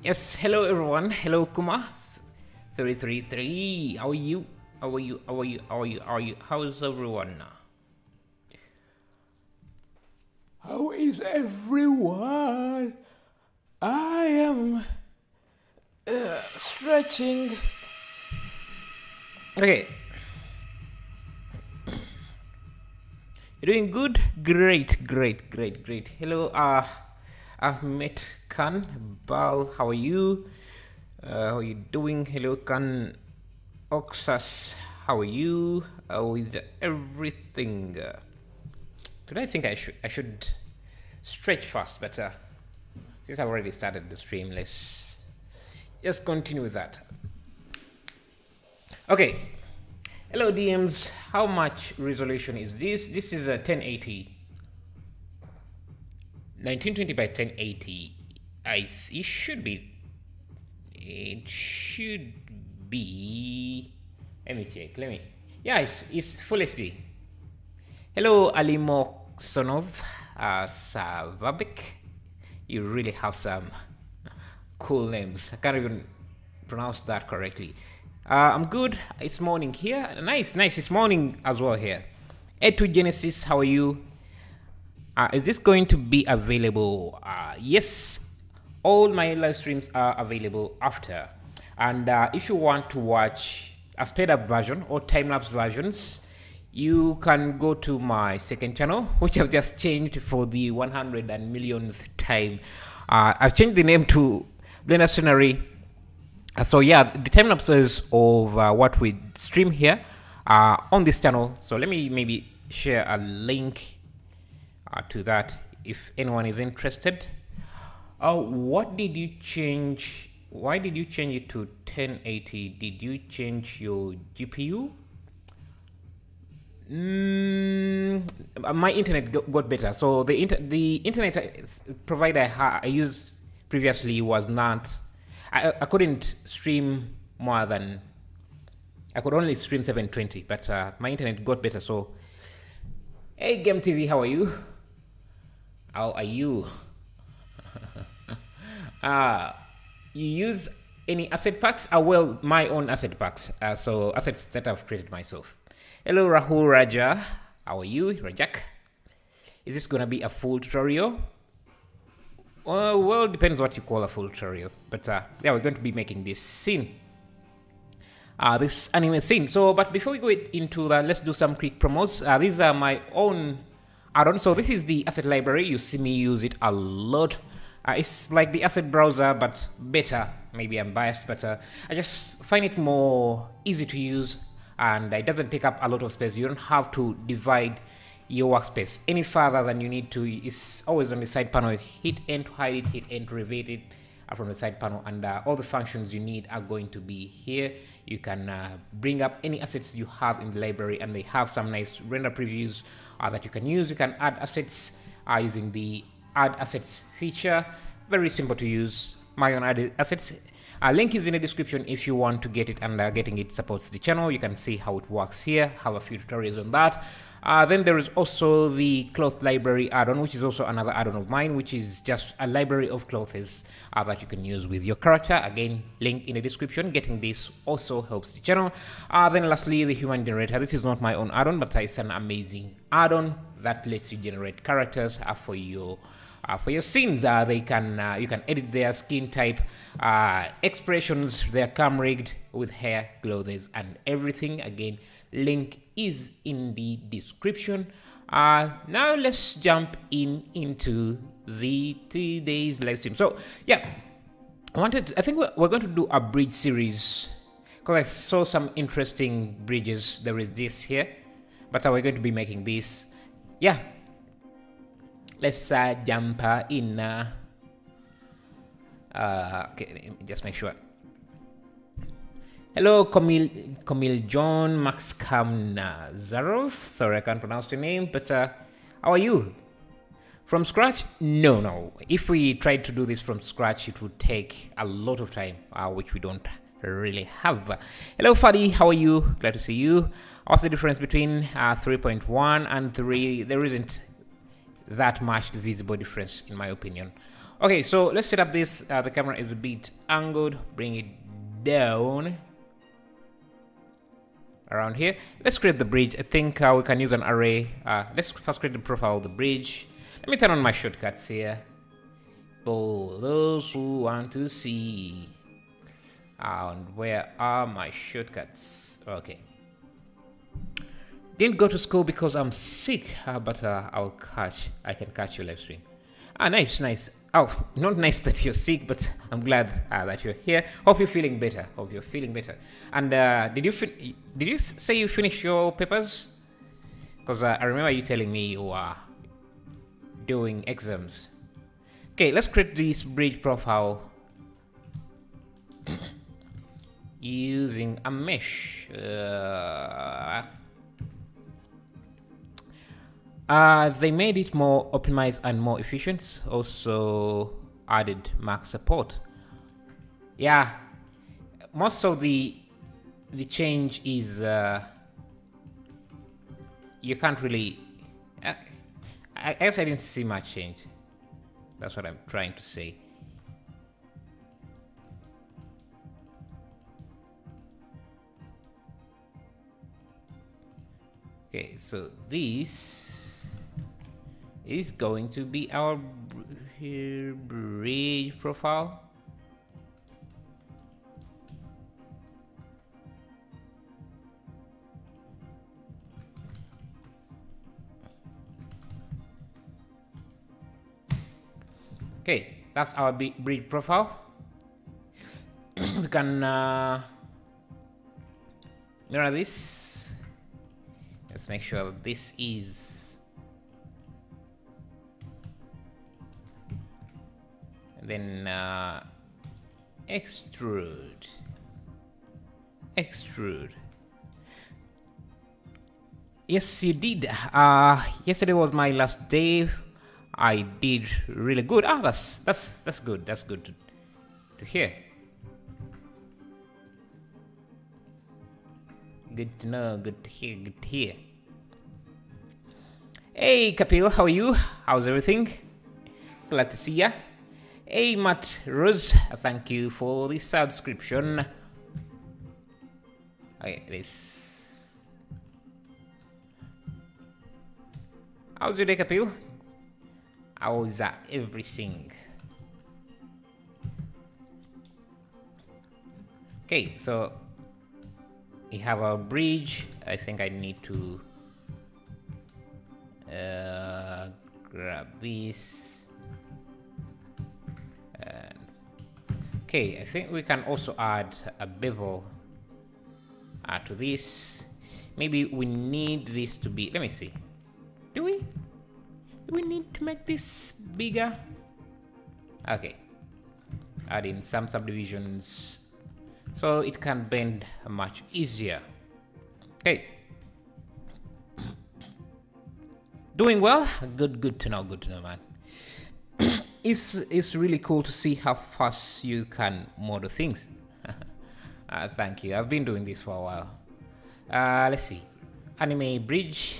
Yes, hello everyone. Hello Kuma. 333. How are you? How are you? How are you? How are you? How are you? How's everyone? How is everyone? I am stretching. Okay. You're doing good? Great. Hello, Ahmed Khan Bal. How are you? How are you doing? Hello, Khan Oxas. How are you? With everything. Today I think I should stretch fast, but since I've already started the stream, let's just continue with that. Okay. Hello DMs. How much resolution is this? This is a 1080. 1920 by 1080. It should be. It should be. Let me check. Yeah, it's full HD. Hello, Alimo Sonov, Savabik. You really have some cool names. I can't even pronounce that correctly. I'm good. It's morning here. Nice. It's morning as well here. A2 Genesis, how are you? Is this going to be available? Yes, all my live streams are available after. And if you want to watch a sped up version or time-lapse versions, you can go to my second channel, which I've just changed for the 100 and millionth time. I've changed the name to Blender Scenery. So yeah, the time lapses of what we stream here on this channel. So let me maybe share a link to that if anyone is interested. What did you change? Why did you change it to 1080? Did you change your GPU? My internet got better. So the internet provider I used previously was not. I couldn't stream more than. I could only stream 720, but my internet got better. So, hey Game TV, how are you? How are you? You use any asset packs? Well, my own asset packs. So assets that I've created myself. Hello Rahul Raja, how are you? Rajak. Is this gonna be a full tutorial? Well, depends what you call a full tutorial. But yeah, we're going to be making this scene. This anime scene. So, but before we go into that, let's do some quick promos. These are my own add-ons. So this is the asset library. You see me use it a lot. It's like the asset browser, but better. Maybe I'm biased, but I just find it more easy to use. And it doesn't take up a lot of space. You don't have to divide your workspace any further than you need to. It's always on the side panel. Hit N to hide it, hit N to reveal it from the side panel, and all the functions you need are going to be here. You can bring up any assets you have in the library, and they have some nice render previews that you can use. You can add assets using the Add Assets feature. Very simple to use. My own added assets. Link is in the description if you want to get it, and getting it supports the channel. You can see how it works here. Have a few tutorials on that. Then there is also the cloth library add-on, which is also another add-on of mine, which is just a library of clothes that you can use with your character. Again, link in the description. Getting this also helps the channel. Then lastly, the human generator. This is not my own add-on, but it's an amazing add-on that lets you generate characters for your scenes. You can edit their skin type, expressions, their cam rigged with hair, clothes, and everything. Again, link is in the description. Now let's jump into the today's live stream. So yeah, I think we're going to do a bridge series because I saw some interesting bridges. There is this here, but we're going to be making this. Yeah. Let's jump in. Okay, let me just make sure. Hello, Camille John Max Kamnazaros. Sorry, I can't pronounce your name, but how are you? From scratch? No. If we tried to do this from scratch, it would take a lot of time, which we don't really have. Hello, Fadi. How are you? Glad to see you. What's the difference between 3.1 and 3? There that much visible difference, in my opinion. Okay, so let's set up this. The camera is a bit angled. Bring it down around here. Let's create the bridge. I think we can use an array. Let's first create the profile of the bridge. Let me turn on my shortcuts here for those who want to see. And where are my shortcuts? Okay. Didn't go to school because I'm sick, but I can catch your live stream. Nice. Oh, not nice that you're sick, but I'm glad that you're here. Hope you're feeling better. And did you say you finished your papers? Because I remember you telling me you are doing exams. Okay, let's create this bridge profile using a mesh. They made it more optimized and more efficient. Also added Mac support. Yeah, most of the change is you can't really. I guess I didn't see much change. That's what I'm trying to say. Okay, so this is going to be our bridge profile. Okay, that's our bridge profile. We can mirror this. Let's make sure that this is, and then extrude. Yes, you did. Yesterday was my last day. I did really good. That's good. That's good to hear. Good to know. Good to hear. Hey, Kapil, how are you? How's everything? Glad to see ya. Hey, Matt Rose, thank you for the subscription. Okay, this. How's your day, Kapil? How is everything? Okay, so we have a bridge. I think I need to grab this. And okay, I think we can also add a bevel to this. Maybe we need this to be. Let me see. Do we need to make this bigger? Okay. Add in some subdivisions so it can bend much easier. Okay. Doing well? Good to know, man. It's really cool to see how fast you can model things. Thank you. I've been doing this for a while. Let's see. Anime bridge.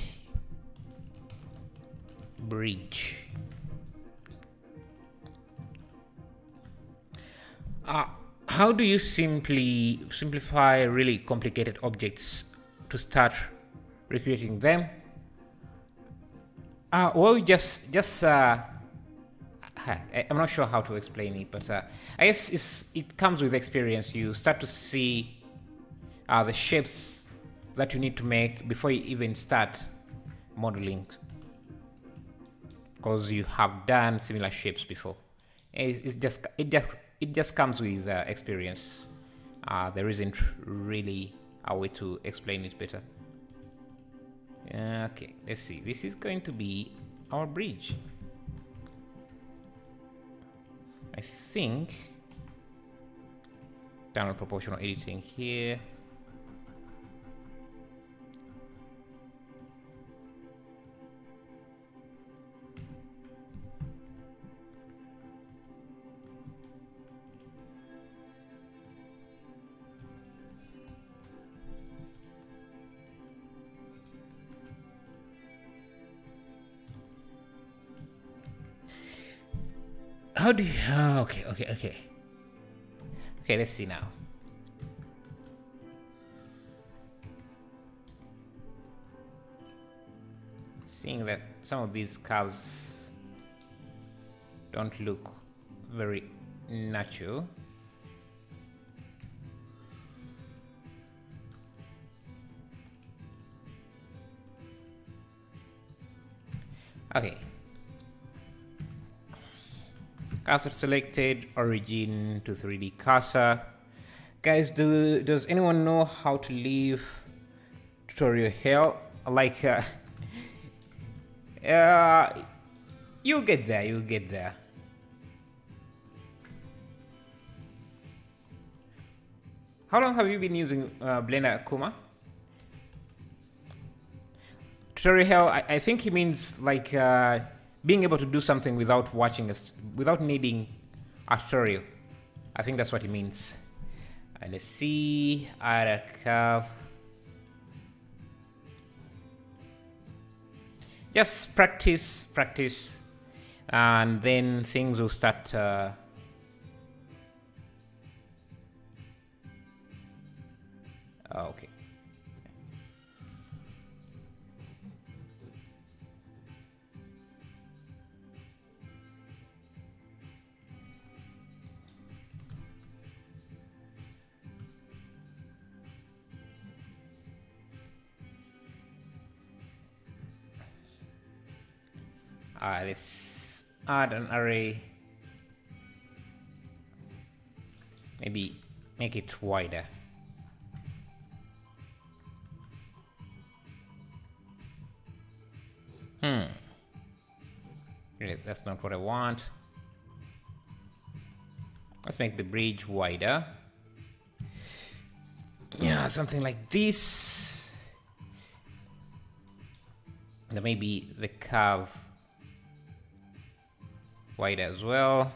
How do you simplify really complicated objects to start recreating them? Well, I'm not sure how to explain it, but I guess it comes with experience. You start to see the shapes that you need to make before you even start modeling, because you have done similar shapes before. It just comes with experience. There isn't really a way to explain it better. Okay, let's see. This is going to be our bridge. I think turn on proportional editing here. How do you... okay. Okay, let's see now. Seeing that some of these curves don't look very natural. Okay. Cursor selected, origin to 3D cursor. Guys, does anyone know how to leave tutorial here? Like, you'll get there. How long have you been using Blender, Kuma? Tutorial hell, I think he means like being able to do something without watching without needing a tutorial. I think that's what he means. And let's see, add a curve. Just practice, and then things will start. Okay. Let's add an array. Maybe make it wider. Okay, that's not what I want. Let's make the bridge wider. Yeah, something like this. And maybe the curve wider as well.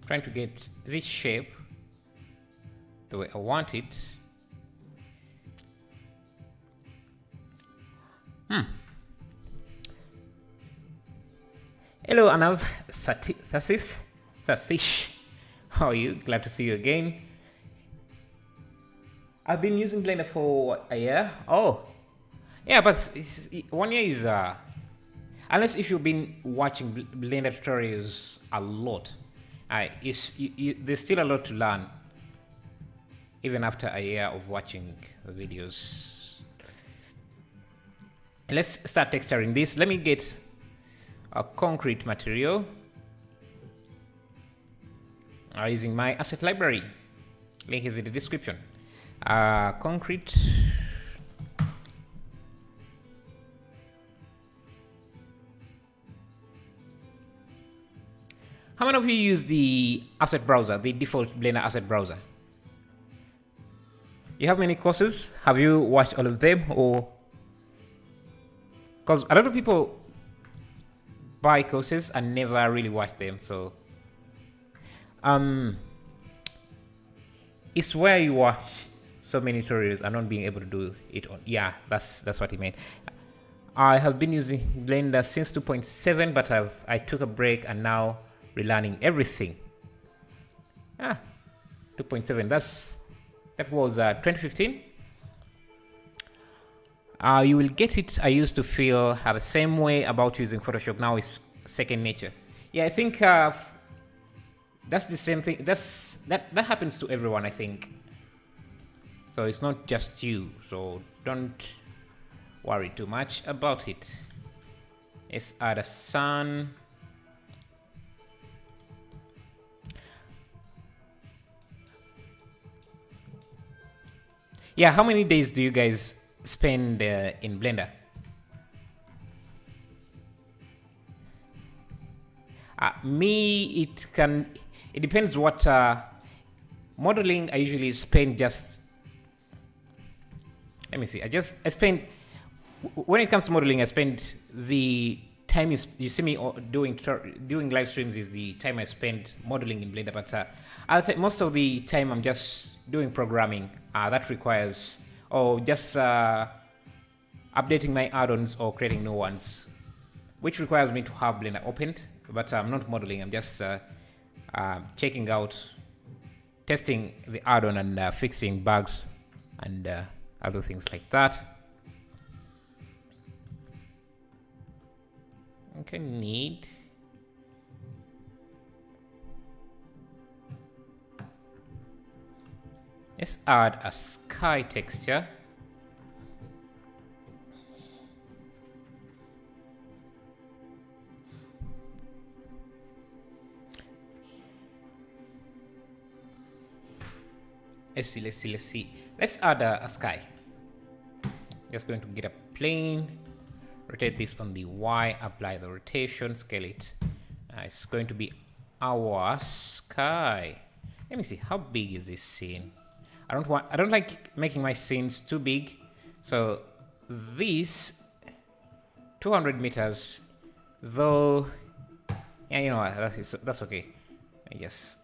Trying to get this shape the way I want it. Hello, Anav Satish. How are you? Glad to see you again. I've been using Blender for a year. Oh, yeah, but 1 year is unless if you've been watching Blender tutorials a lot. There's still a lot to learn, even after a year of watching the videos. Let's start texturing this. Let me get a concrete material using my asset library. Link is in the description. Concrete. How many of you use the asset browser, the default Blender asset browser? You have many courses? Have you watched all of them? Or because a lot of people buy courses and never really watch them, so it's where you watch so many tutorials and not being able to do it on. Yeah, that's what he meant. I have been using Blender since 2.7, but I took a break and now relearning everything. 2.7. That was 2015. You will get it. I used to feel the same way about using Photoshop. Now it's second nature. Yeah, I think that's the same thing. That happens to everyone, I think. So it's not just you. So don't worry too much about it. Let's add a sun. Yeah, how many days do you guys spend in Blender. It depends what modeling I usually spend just, let me see, I spend, when it comes to modeling, I spend the time you see me doing live streams is the time I spend modeling in Blender, but I'll say most of the time I'm just doing programming that requires, or just updating my add-ons or creating new ones, which requires me to have Blender opened, but I'm not modeling. I'm just checking out, testing the add-on and fixing bugs and other things like that. Okay, neat. Let's add a sky texture. Let's see. Let's add a sky. Just going to get a plane, rotate this on the Y, apply the rotation, scale it. It's going to be our sky. Let me see, how big is this scene? I don't like making my scenes too big, so this 200 meters, though, yeah, you know what, that's okay. I just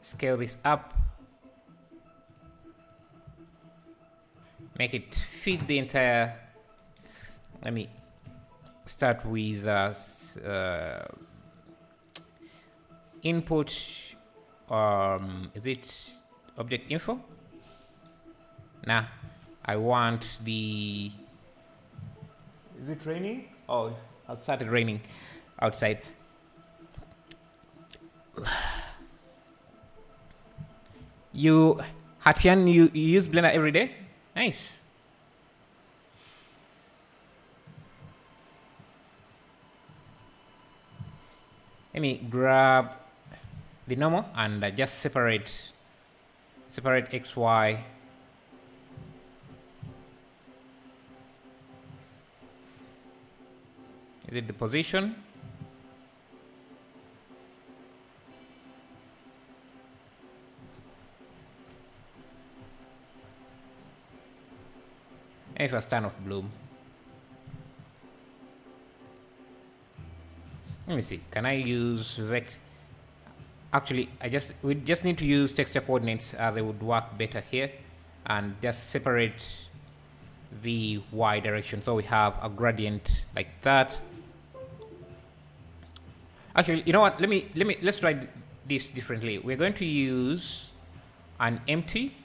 scale this up, make it fit the entire. Let me start with input. Is it object info? Nah, I want the. Is it raining? Oh, it started raining outside. Hatian, you use Blender every day? Nice. Let me grab the normal and just separate X, Y. Is it the position? If a stand of bloom. Let me see. Can I use vector? Actually, we just need to use texture coordinates. They would work better here, and just separate the Y direction. So we have a gradient like that. Actually, you know what? Let's try this differently. We're going to use an empty.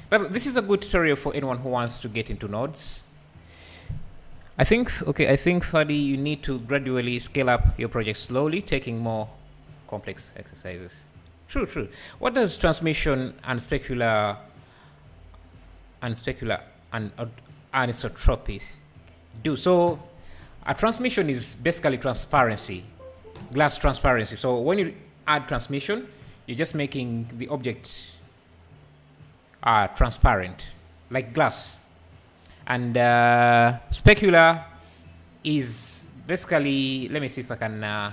But this is a good tutorial for anyone who wants to get into nodes. I think, Fadi, you need to gradually scale up your project slowly, taking more complex exercises. True. What does transmission and specular and anisotropies do? So a transmission is basically transparency, glass transparency. So when you add transmission, you're just making the object transparent, like glass. And specular is basically, let me see if I can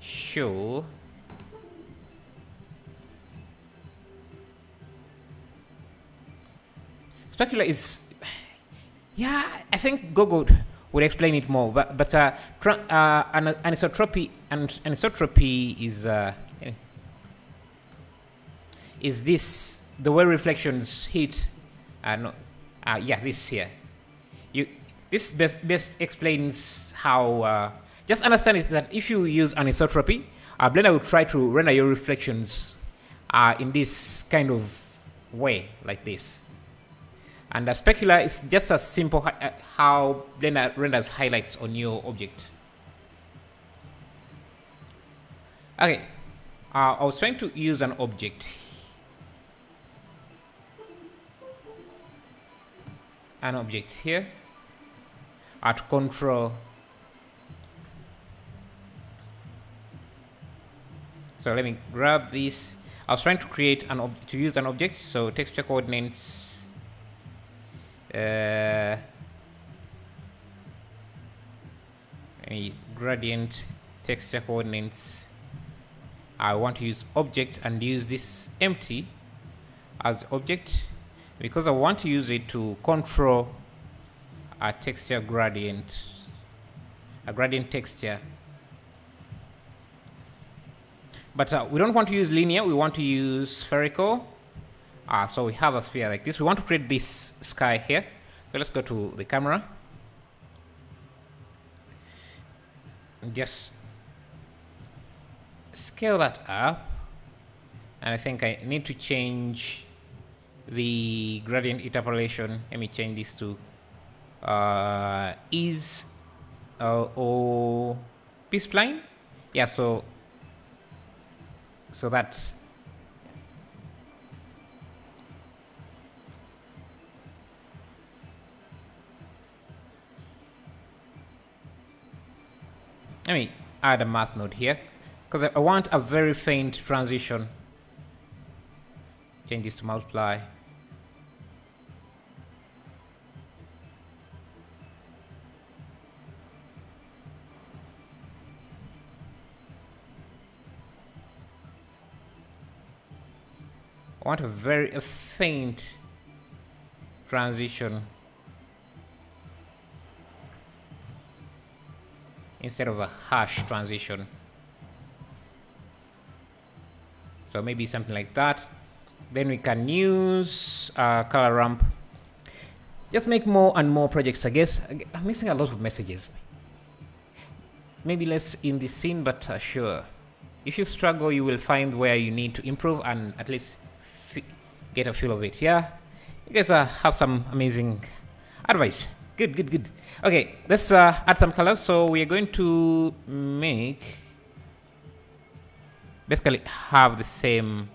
show. Specular is, yeah, I think Gogo would explain it more. But anisotropy is this the way reflections hit? This here. This best explains how. Just understand is that if you use anisotropy, Blender will try to render your reflections in this kind of way, like this. And specular is just as simple how Blender renders highlights on your object. Okay, I was trying to use an object. An object here at control. So let me grab this. I was trying to create to use an object. So texture coordinates. a gradient texture coordinates. I want to use object and use this empty as object because I want to use it to control a texture gradient, a gradient texture. But we don't want to use linear, we want to use spherical. So we have a sphere like this. We want to create this sky here. So let's go to the camera. Just scale that up. And I think I need to change the gradient interpolation. Let me change this to is or B-spline. Yeah, so that's let me add a math node here because I want a very faint transition. Change this to multiply. I want a very faint transition instead of a harsh transition. So maybe something like that. Then we can use color ramp. Just make more and more projects, I guess. I'm missing a lot of messages. Maybe less in this scene, but sure. If you struggle, you will find where you need to improve and at least get a feel of it. Yeah, you guys have some amazing advice. Good. Okay, let's add some colors. So we are going to make basically have the same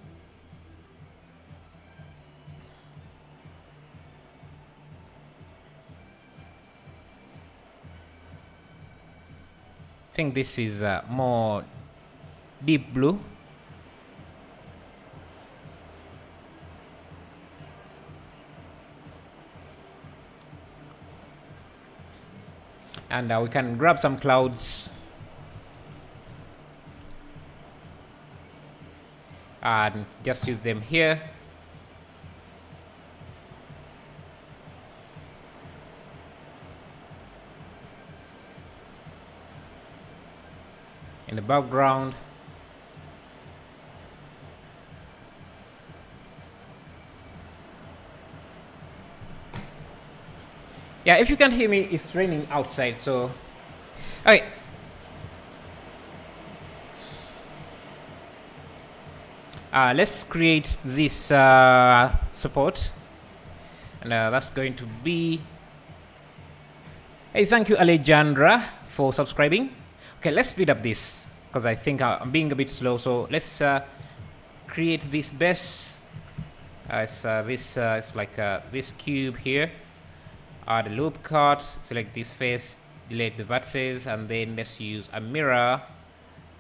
I think this is more deep blue. And we can grab some clouds and just use them here. In the background. Yeah, if you can hear me, it's raining outside, so okay. Let's create this support, and that's going to be. Hey, thank you, Alejandra, for subscribing. Okay, let's speed up this because I think I'm being a bit slow. So let's create this base. It's like this cube here. Add a loop cut, select this face, delete the vertices, and then let's use a mirror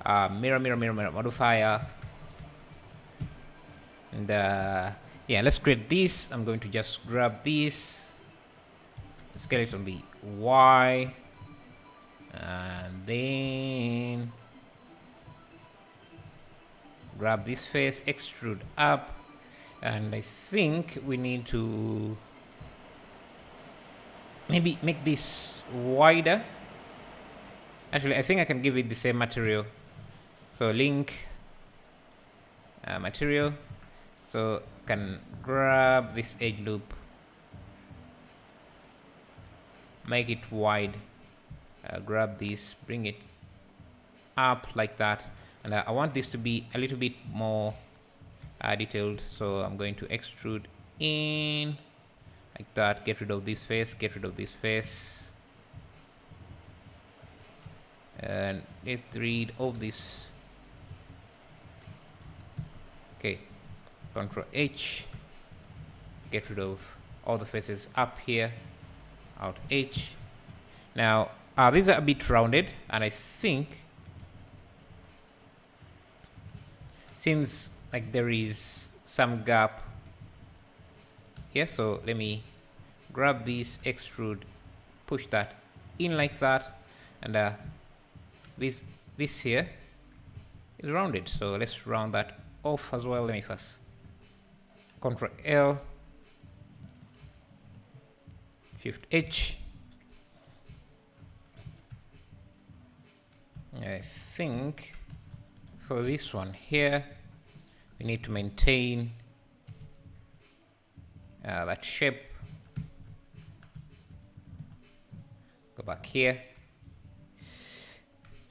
modifier. And yeah, let's create this. I'm going to just grab this, scale it on the Y, and then grab this face, extrude up, and I think we need to maybe make this wider. Actually, I think I can give it the same material. So link material. So can grab this edge loop, make it wide, grab this, bring it up like that, and I want this to be a little bit more detailed. So I'm going to extrude in like that, get rid of this face, and let read of this. Okay, Control H, get rid of all the faces up here, Alt H. Now these are a bit rounded, and I think seems like there is some gap here, so let me grab this, extrude, push that in like that, and this here is rounded, so let's round that off as well. Let me first Ctrl L, Shift H. I think for this one here we need to maintain that shape. Go back here.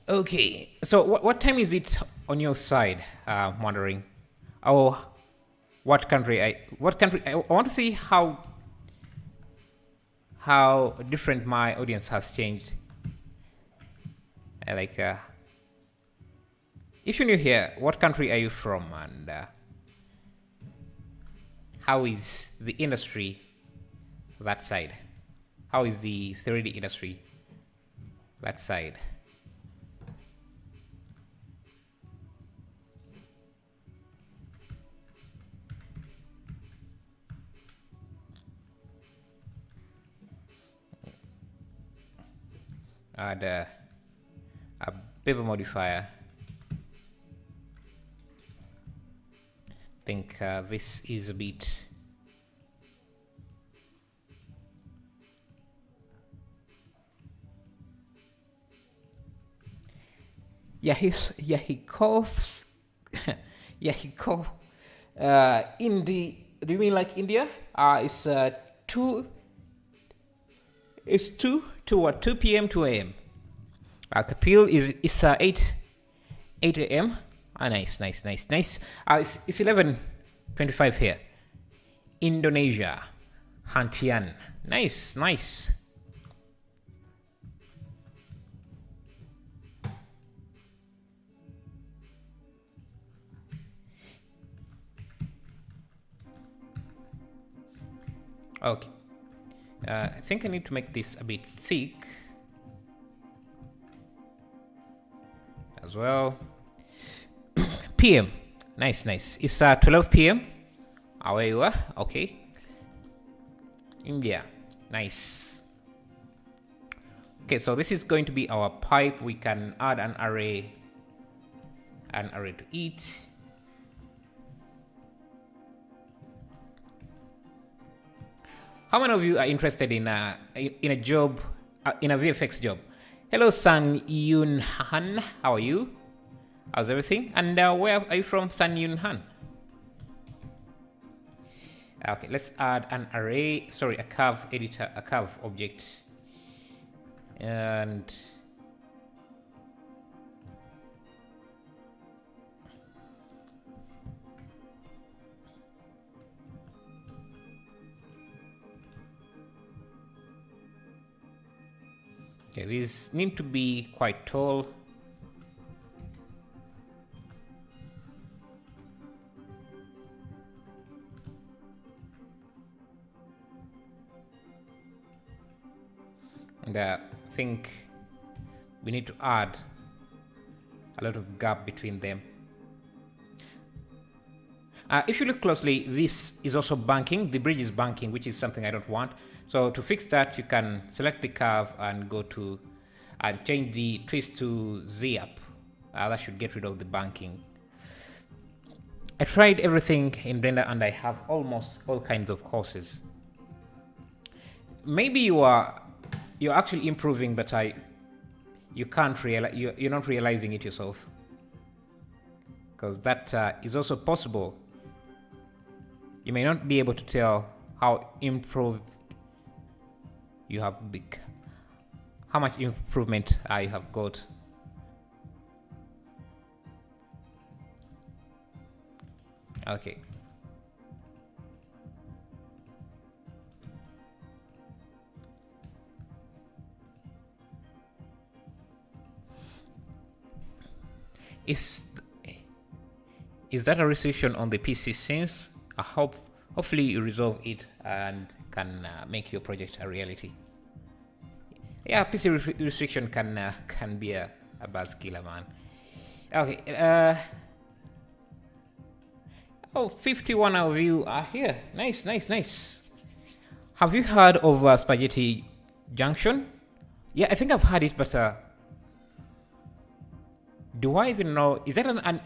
Okay, so what time is it on your side? I'm wondering. Oh, what country? I want to see how different my audience has changed. Like, if you're new here, what country are you from, and how is the industry that side? How is the 3D industry that side? Add a bevel modifier. I think this is a bit he coughs. He coughs. In the, do you mean like India? It's 2 p.m. 2 a.m. Kapil is 8 a.m. Nice. It's 11:25 here. Indonesia, Hantian. Nice. Okay. I think I need to make this a bit thick as well. PM. Nice. It's 12 p.m. Where you are? Okay. India. Nice. Okay, so this is going to be our pipe. We can add an array to it. How many of you are interested in a job, in a VFX job? Hello, San Yun Han. How are you? How's everything? And where are you from, San Yun Han? Okay, let's add an array. Sorry, a curve editor, a curve object, and okay, these need to be quite tall. And I think we need to add a lot of gap between them. If you look closely, this is also banking. The bridge is banking, which is something I don't want. So to fix that, you can select the curve and go to and change the twist to Z up. That should get rid of the banking. I tried everything in Blender and I have almost all kinds of courses. Maybe you're actually improving, but you can't realize, you're not realizing it yourself, because that is also possible. You may not be able to tell how improved you have how much improvement you have got. Okay. Is that a restriction on the PC scenes? Hopefully you resolve it and can make your project a reality. Yeah, PC restriction can be a buzz killer, man. Okay. 51 of you are here. Nice. Have you heard of Spaghetti Junction? Yeah, I think I've heard it, but do I even know? Is that an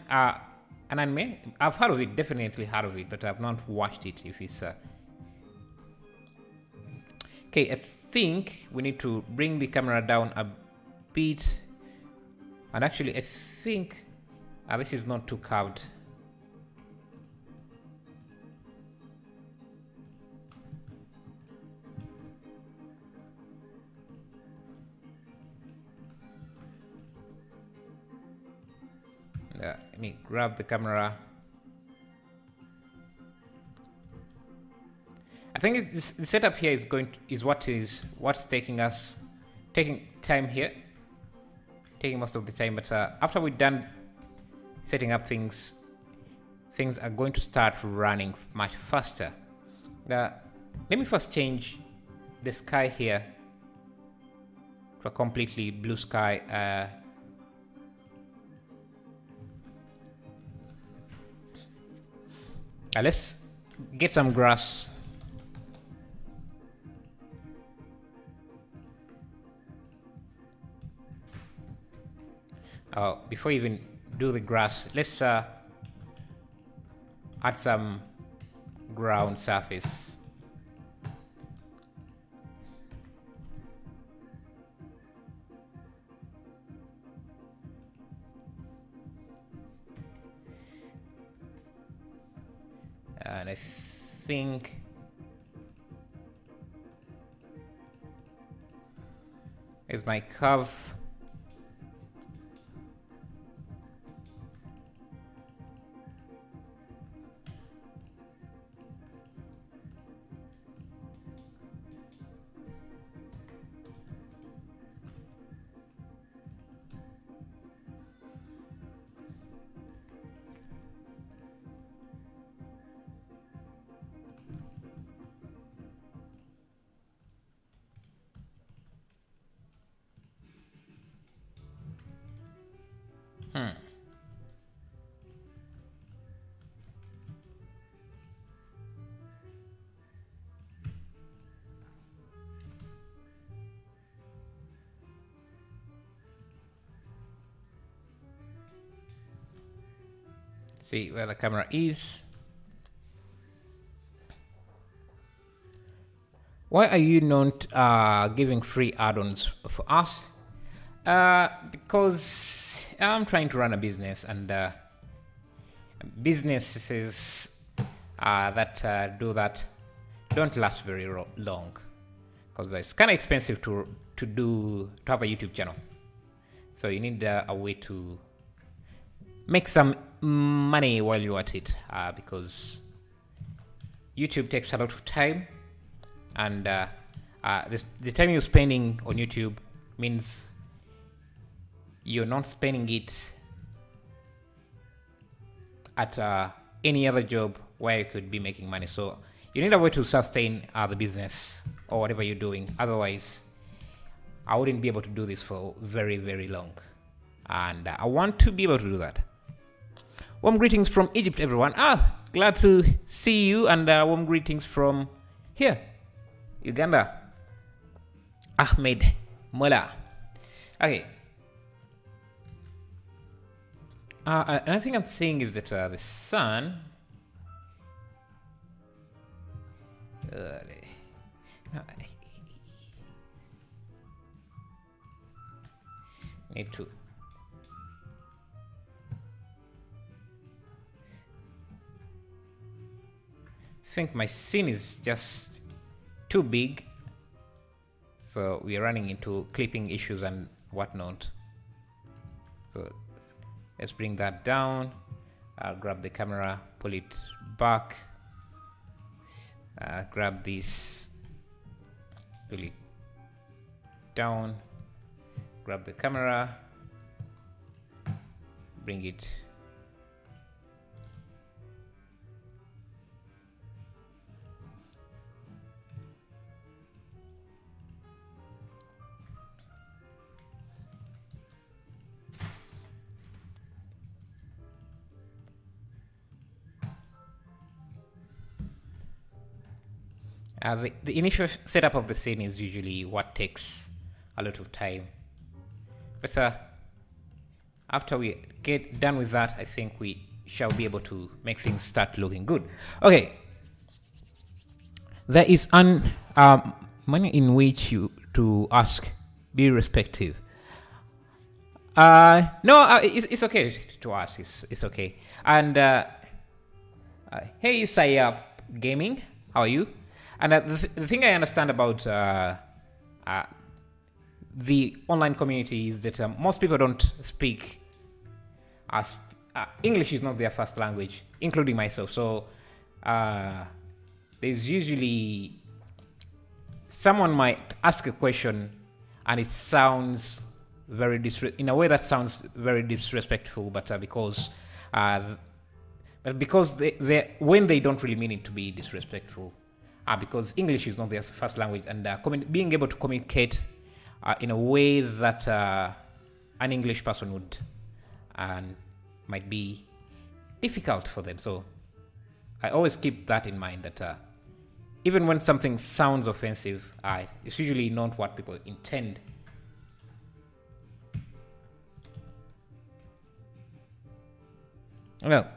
anime? I've heard of it, definitely heard of it, but I've not watched it. If it's okay, I think we need to bring the camera down a bit, and actually, I think this is not too curved. Let me grab the camera. I think the setup here is what's taking time here, taking most of the time. But after we're done setting up things are going to start running much faster. Let me first change the sky here to a completely blue sky. Let's get some grass. Before you even do the grass, let's add some ground surface. And I think is my curve. See where the camera is. Why are you not giving free add-ons for us? Because I'm trying to run a business, and businesses that do that don't last very long, because it's kind of expensive to have a YouTube channel. So you need a way to make some money while you're at it, because YouTube takes a lot of time, and the time you're spending on YouTube means you're not spending it at any other job where you could be making money. So you need a way to sustain the business or whatever you're doing. Otherwise, I wouldn't be able to do this for very, very long, and I want to be able to do that. Warm greetings from Egypt, everyone. Glad to see you, and warm greetings from here, Uganda. Ahmed Mola. Okay. Another thing I'm saying is that the sun. Need to. I think my scene is just too big, so we are running into clipping issues and whatnot. So let's bring that down. I'll grab the camera, pull it back, grab this, pull it down, grab the camera, bring it The initial setup of the scene is usually what takes a lot of time. But after we get done with that, I think we shall be able to make things start looking good. Okay. There is an manner in which you to ask, be respectful. No, it's okay to ask. It's okay. And hey, Sayap Gaming, how are you? And the thing I understand about the online community is that most people don't speak as English is not their first language, including myself. So there's usually someone might ask a question and it sounds very in a way that sounds very disrespectful, but because they when they don't really mean it to be disrespectful, because English is not their first language, and being able to communicate in a way that an English person would and might be difficult for them. So I always keep that in mind, that even when something sounds offensive, it's usually not what people intend. Well,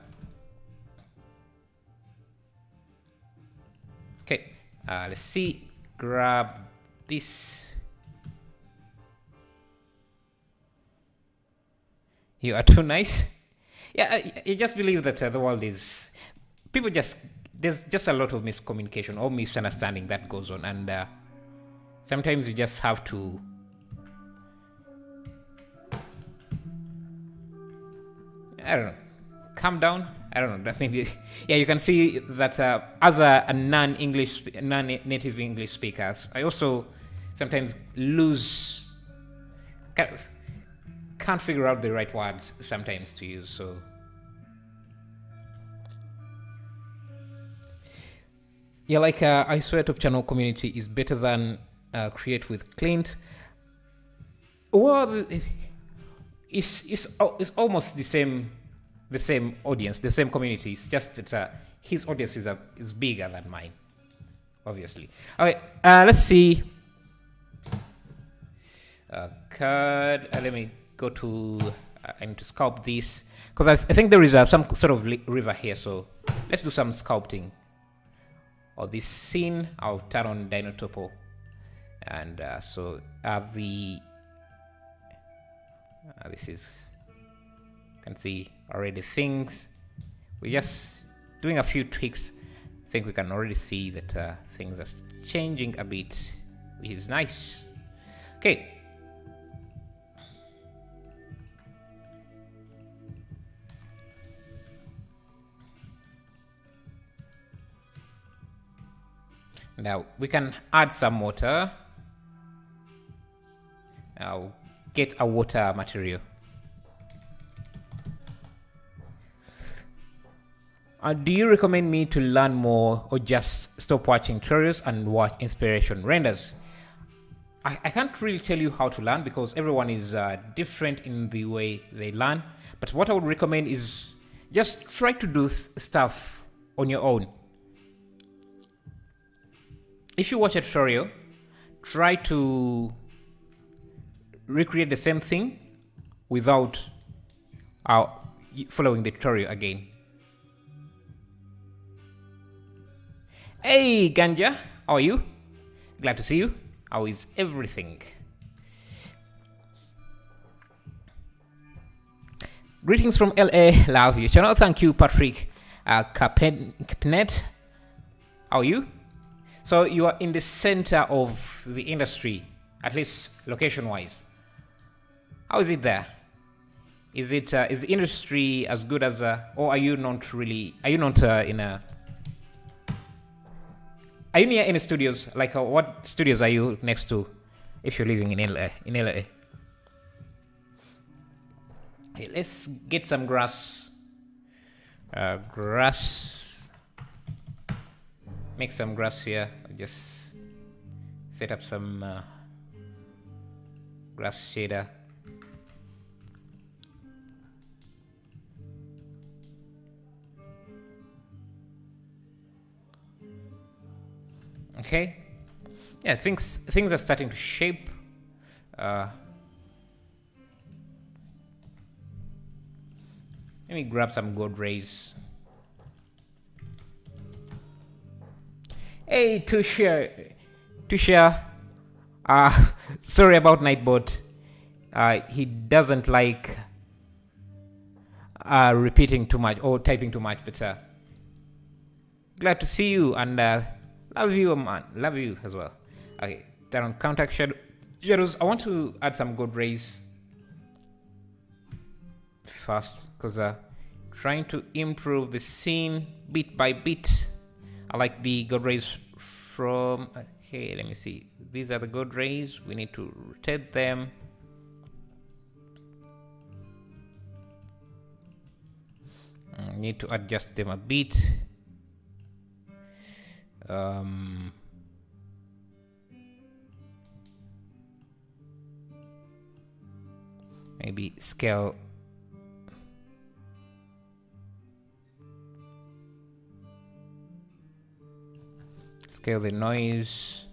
okay, let's see. Grab this. You are too nice. Yeah, I just believe that the world is there's just a lot of miscommunication or misunderstanding that goes on, and sometimes you just have to calm down. I don't know, that maybe, yeah, you can see that as a non-native English speakers, I also sometimes can't figure out the right words sometimes to use. So yeah, like I swear top channel community is better than Create with Clint. Well, it's almost the same audience, the same community. It's just that his audience is bigger than mine, obviously. Okay, let's see. Let me go to. I need to sculpt this because I think there is some sort of river here. So let's do some sculpting. Or this scene, I'll turn on Dino Topo, and so this is, you can see already things. We're just doing a few tweaks. I think we can already see that things are changing a bit, which is nice. Okay. Now we can add some water. I'll get a water material. Do you recommend me to learn more or just stop watching tutorials and watch inspiration renders? I can't really tell you how to learn because everyone is different in the way they learn. But what I would recommend is just try to do stuff on your own. If you watch a tutorial, try to recreate the same thing without following the tutorial again. Hey Ganja, how are you? Glad to see you. How is everything? Greetings from LA, love you channel. Thank you, Patrick Capenet. How are you? So you are in the center of the industry, at least location-wise. How is it there? Is the industry as good as, or are you not really? Are you not in a? Are you near any studios? Like, what studios are you next to? If you're living in LA, Okay, let's get some grass. Make some grass here. Just set up some grass shader. Okay. Yeah, things are starting to shape. Let me grab some gold rays. Hey, Tusha. Sorry about Nightbot. He doesn't like repeating too much or typing too much, but glad to see you and love you, man. Love you as well. Okay, then on contact shadows, I want to add some gold rays first because trying to improve the scene bit by bit. I like the gold rays from. Okay, let me see. These are the gold rays. We need to rotate them. Need to adjust them a bit. Maybe scale the noise.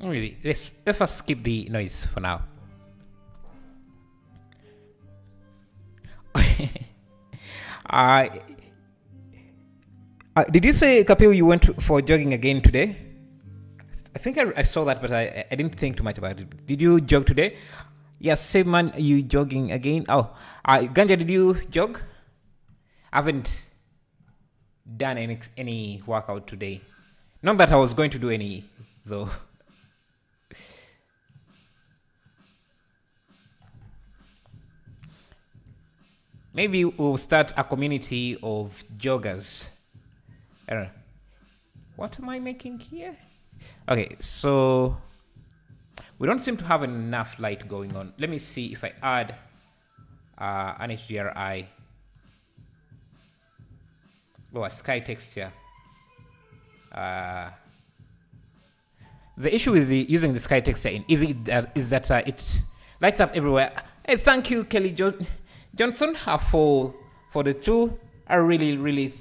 Really, let's first skip the noise for now. Did you say, Kapil, you went for jogging again today? I think I saw that, but I didn't think too much about it. Did you jog today? Yes, same man. You jogging again? Oh, Ganja, did you jog? I haven't done any workout today. Not that I was going to do any though. Maybe we'll start a community of joggers. What am I making here? Okay, so we don't seem to have enough light going on. Let me see if I add an HDRI or a sky texture. The issue with using the sky texture in Eevee is that it lights up everywhere. Hey, thank you, Kelly Johnson, for the tool. I really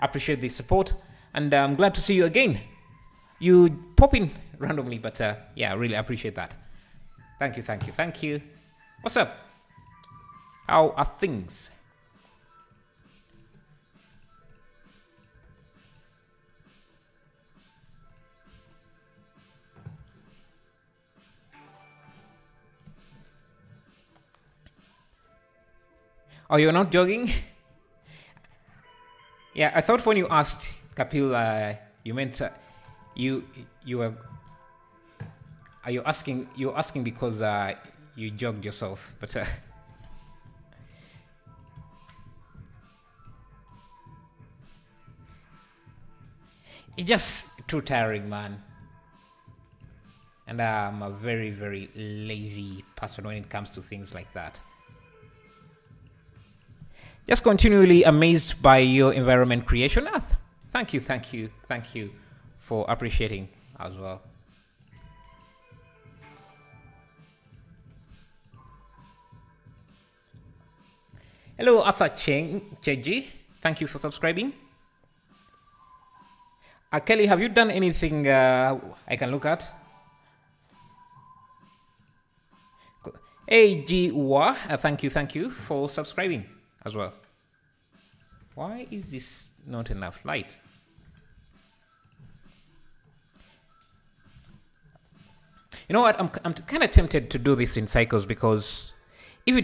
appreciate the support, and I'm glad to see you again. You pop in randomly, but yeah, I really appreciate that. Thank you. What's up? How are things? Oh, you're not jogging? Yeah, I thought when you asked Kapil, you meant you were. Are you asking? You're asking because you jogged yourself, but. It's just too tiring, man. And I'm a very lazy person when it comes to things like that. Just continually amazed by your environment creation. Thank you for appreciating as well. Hello, Arthur Cheji. Thank you for subscribing. Kelly, have you done anything I can look at? Hey, G Wa, thank you for subscribing as well. Why is this not enough light? You know what? I'm kind of tempted to do this in cycles because if it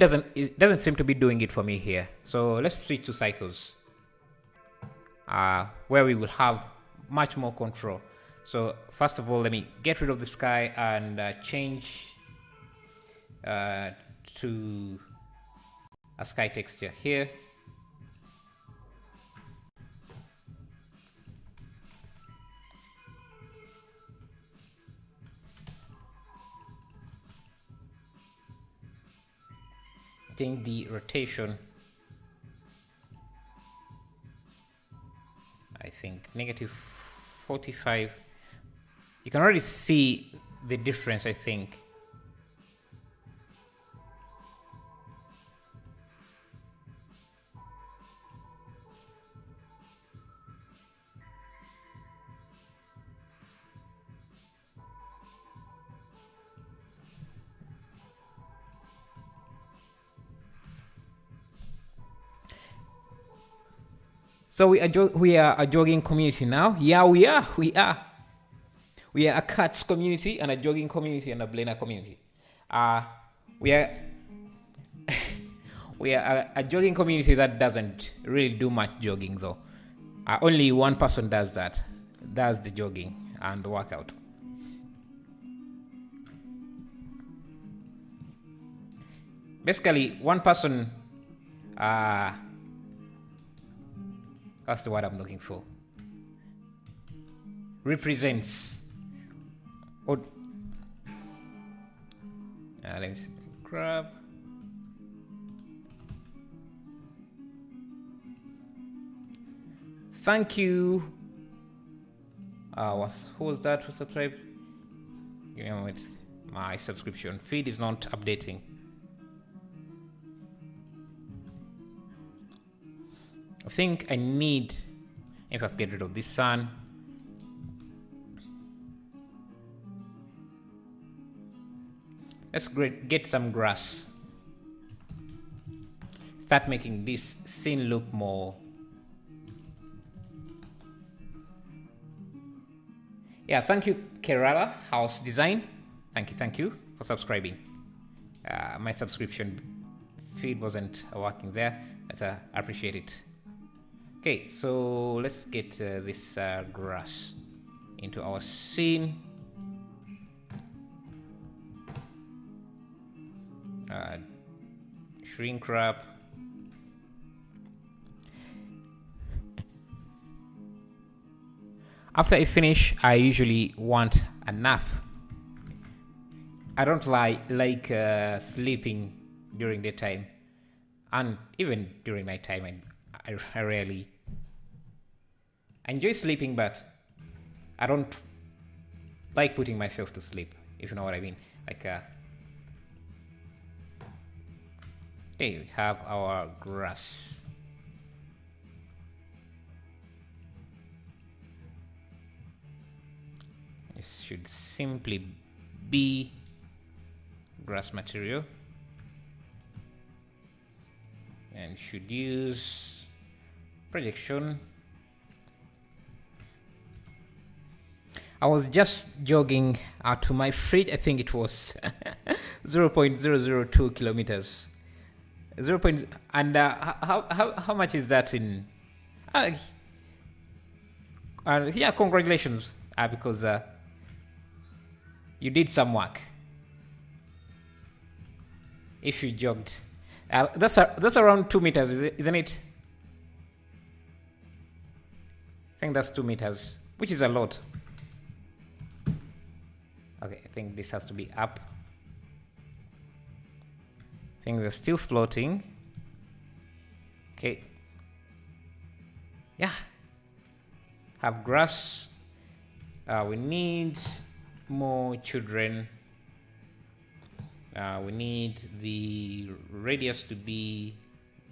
doesn't seem to be doing it for me here. So let's switch to cycles, where we will have much more control. So first of all, let me get rid of the sky and change to a sky texture here. Change the rotation, I think -45. You can already see the difference, I think. So we are a jogging community now. Yeah, we are. We are a cats community and a jogging community and a blender community. We are we are a jogging community that doesn't really do much jogging though. Only one person does that. Does the jogging and workout. Basically, one person. That's the word I'm looking for. Represents. Let me grab. Thank you. Who was that who subscribed? Give me a moment. My subscription feed is not updating. I think I need, if I get rid of this sun. Let's get some grass. Start making this scene look more. Yeah, thank you, Kerala House Design. Thank you for subscribing. My subscription feed wasn't working there. I appreciate it. Okay, so let's get this grass into our scene. Shrink wrap. After I finish, I usually want a nap. I don't like sleeping during daytime, and even during nighttime. I rarely enjoy sleeping, but I don't like putting myself to sleep, if you know what I mean. Okay, we have our grass. This should simply be grass material and should use projection. I was just jogging to my fridge. I think it was 0.002 kilometers. And how much is that in? Yeah, congratulations, because you did some work. If you jogged, that's around 2 meters, isn't it? I think that's 2 meters, which is a lot. Okay, I think this has to be up. Things are still floating. Okay. Yeah. Have grass. We need more children. We need the radius to be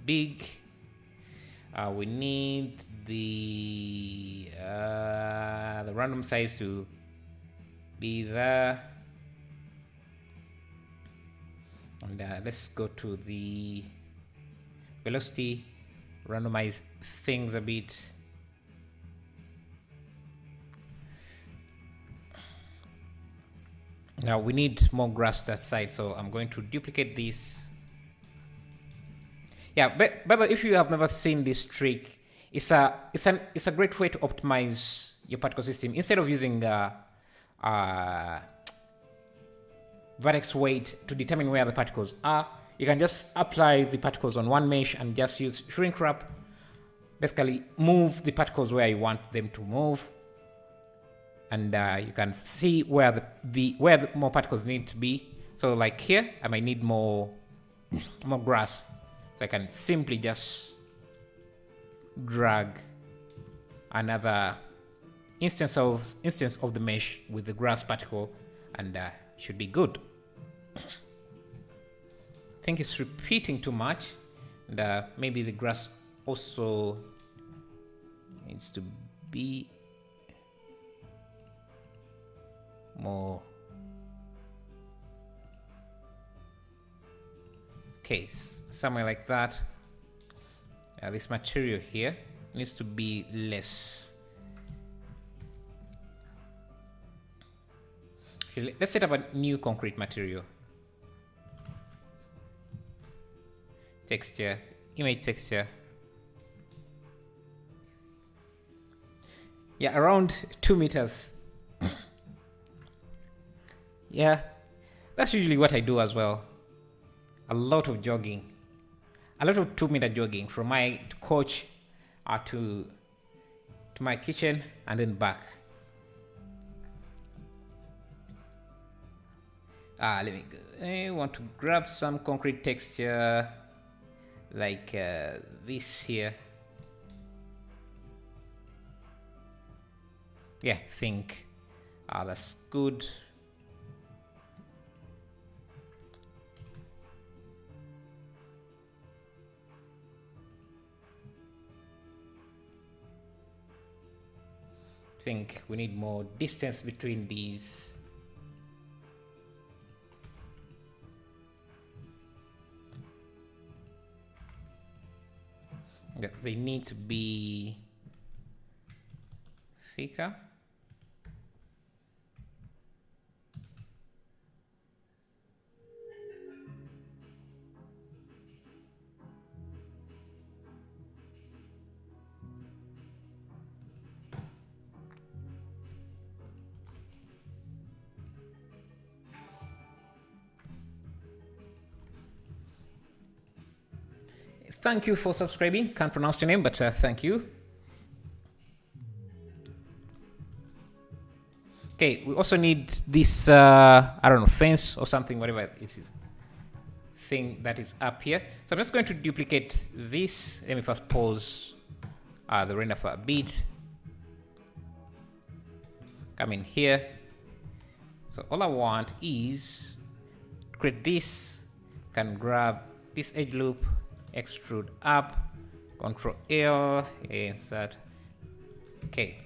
big. We need the random size to be there. And let's go to the velocity, randomize things a bit. Now we need more grass that side, so I'm going to duplicate this. Yeah, but if you have never seen this trick, it's a great way to optimize your particle system, instead of using vertex weight to determine where the particles are, you can just apply the particles on one mesh and just use shrink wrap. Basically, move the particles where you want them to move, and you can see where the more particles need to be. So, like here, I might need more grass, so I can simply just drag another instance of the mesh with the grass particle, and should be good. I think it's repeating too much, and maybe the grass also needs to be more. Okay, somewhere like that. This material here needs to be less. Okay, let's set up a new concrete material. Texture, image texture. Yeah, around 2 meters. Yeah, that's usually what I do as well. A lot of jogging. A lot of 2 meter jogging from my couch to my kitchen and then back. Let me go. I want to grab some concrete texture like this here. Yeah, I think that's good. I think we need more distance between these. Yeah, they need to be thicker. Thank you for subscribing. Can't pronounce your name, but thank you. Okay, we also need this, I don't know, fence or something, whatever it is, thing that is up here. So I'm just going to duplicate this. Let me first pause the render for a bit. Come in here. So all I want is create this. Can grab this edge loop, extrude up, Control L, insert. Okay.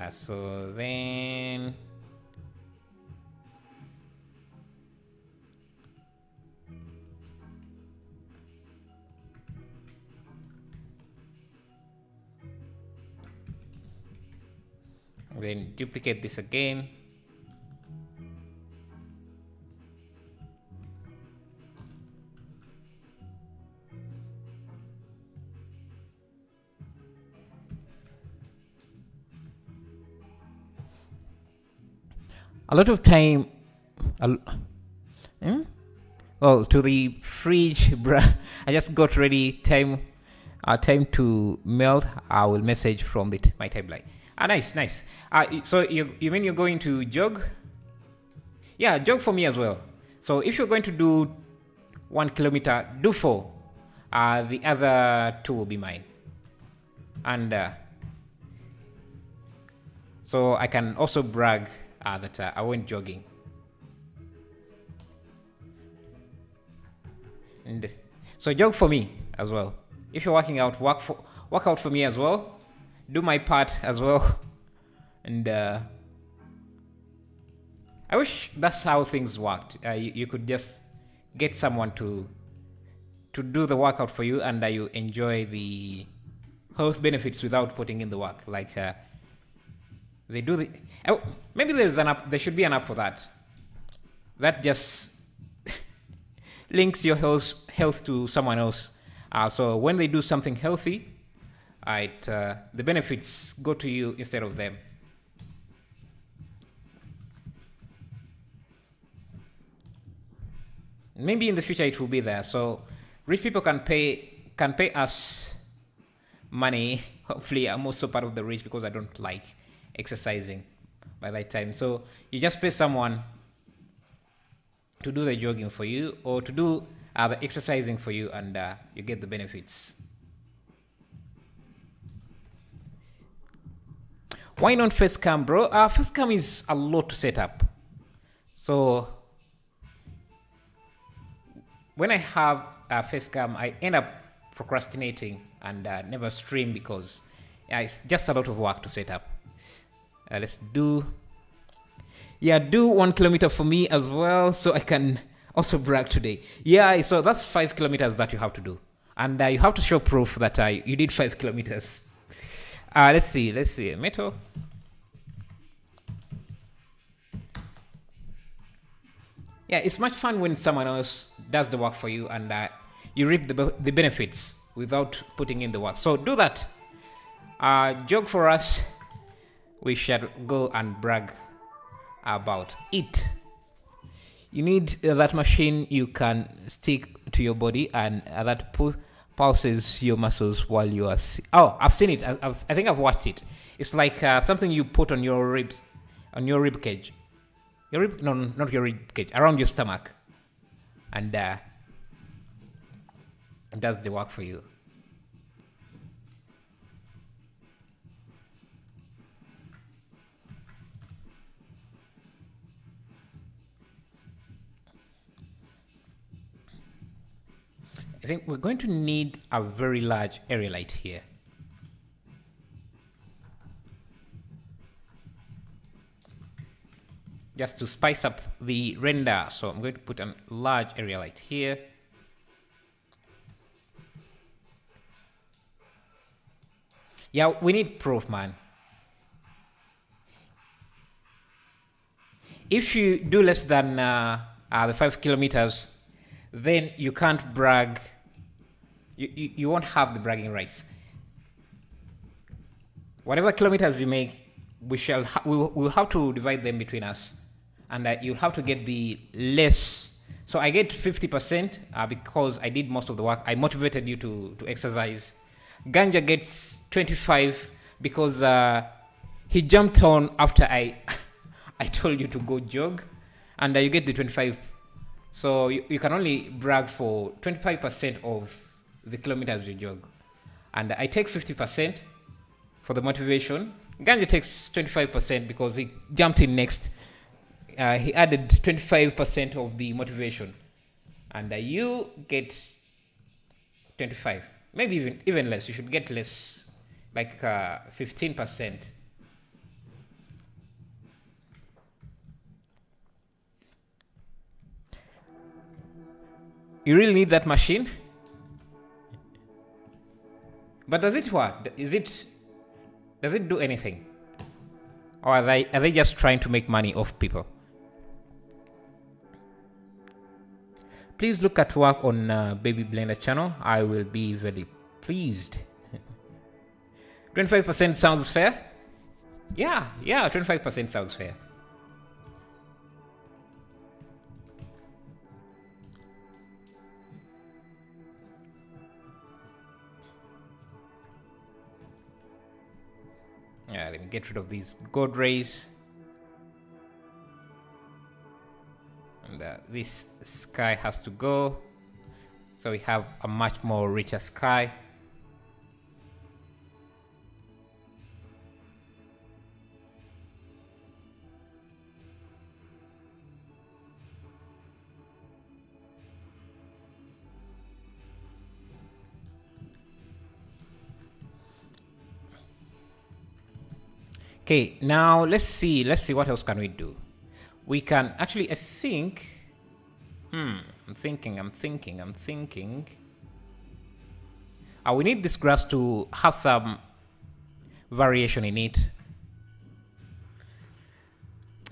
So then duplicate this again. A lot of time, well, to the fridge, bruh. I just got ready. Time to melt. I will message from my timeline. Nice. So you mean you're going to jog? Yeah, jog for me as well. So if you're going to do 1 kilometer, do 4. The other 2 will be mine. And so I can also brag that I went jogging. And so jog for me as well. If you're working out, work out for me as well. Do my part as well. And I wish that's how things worked. You could just get someone to do the workout for you, and you enjoy the health benefits without putting in the work. Like they do the. Maybe there's an app. There should be an app for that. That just links your health to someone else. So when they do something healthy, the benefits go to you instead of them. Maybe in the future it will be there. So rich people can pay us money. Hopefully, I'm also part of the rich because I don't like exercising by that time. So you just pay someone to do the jogging for you or to do the exercising for you, and you get the benefits. Why not Facecam, bro? Facecam is a lot to set up. So when I have a Facecam, I end up procrastinating and never stream because it's just a lot of work to set up. Let's do 1 kilometer for me as well, so I can also brag today. Yeah, so that's 5 kilometers that you have to do, and you have to show proof that you did 5 kilometers. Let's see, metal. Yeah, it's much fun when someone else does the work for you and you reap the benefits without putting in the work. So do that. Jog for us. We shall go and brag about it. You need that machine you can stick to your body and that pulses your muscles while you are... I've seen it. I think I've watched it. It's like something you put on your ribs, on your rib cage. No, not your rib cage, around your stomach. And it does the work for you. I think we're going to need a very large area light here. Just to spice up the render. So I'm going to put a large area light here. Yeah, we need proof, man. If you do less than the 5 kilometers, then you can't brag. You won't have the bragging rights. Whatever kilometers you make, we will have to divide them between us, and you'll have to get the less. So I get 50% because I did most of the work. I motivated you to exercise. Ganja gets 25 because he jumped on after I told you to go jog, and you get the 25. So you can only brag for 25% of the kilometers you jog. And I take 50% for the motivation. Ganja takes 25% because he jumped in next. He added 25% of the motivation. And you get 25. Maybe even less. You should get less, like 15%. You really need that machine? But does it work? Does it do anything? Or are they just trying to make money off people? Please look at work on Baby Blender channel. I will be very pleased. 25% sounds fair? Yeah, 25% sounds fair. Yeah, let me get rid of these gold rays. And this sky has to go. So we have a much more richer sky. Okay, now let's see what else can we do. We can actually, I think, I'm thinking. We need this grass to have some variation in it,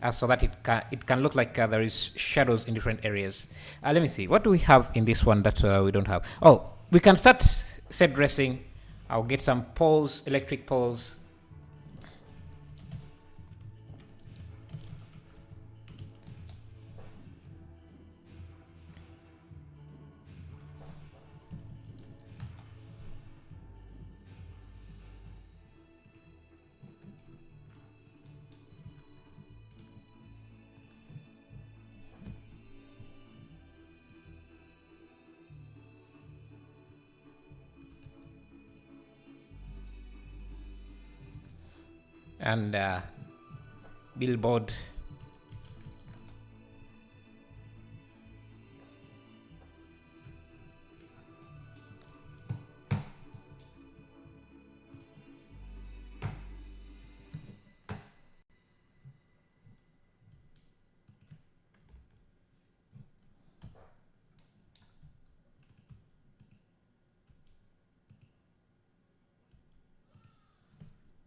so that it can look like there is shadows in different areas. Let me see, what do we have in this one that we don't have? Oh, we can start set dressing I'll get some poles, electric poles. And billboard.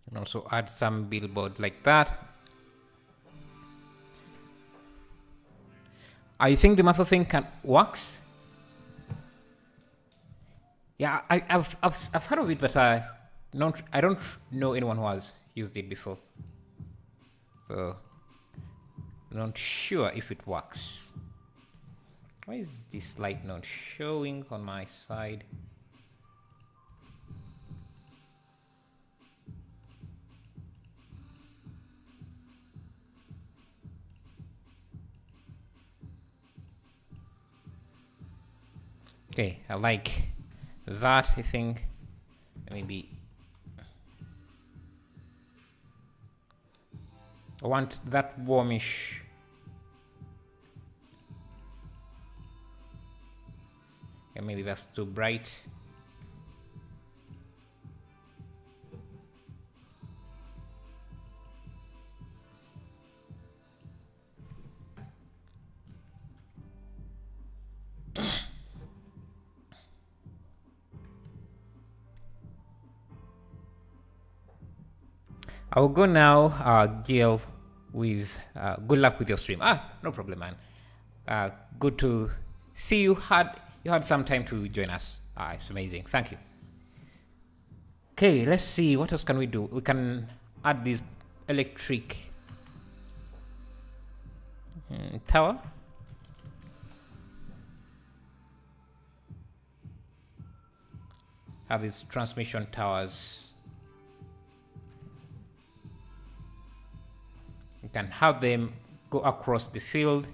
And also add some billboard like that. I think the math thing works. Yeah, I've heard of it, but I don't know anyone who has used it before. So I'm not sure if it works. Why is this light not showing on my side? Okay, I like that. I think maybe I want that warmish. Yeah, maybe that's too bright. I will go now, Gail, with good luck with your stream. No problem, man. Good to see you. You had some time to join us. It's amazing. Thank you. Okay, let's see. What else can we do? We can add this electric tower. Have these transmission towers. You can have them go across the field.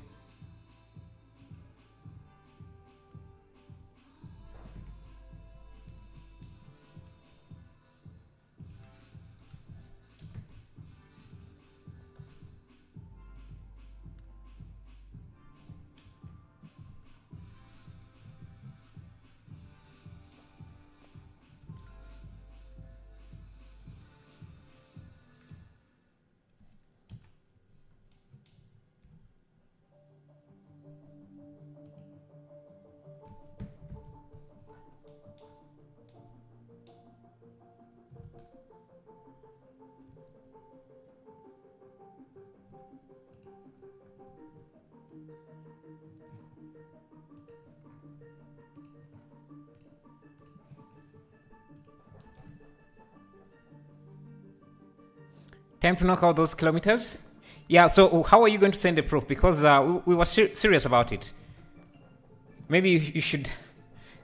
Time to knock out those kilometers. Yeah, so how are you going to send the proof? Because we were serious about it. Maybe you should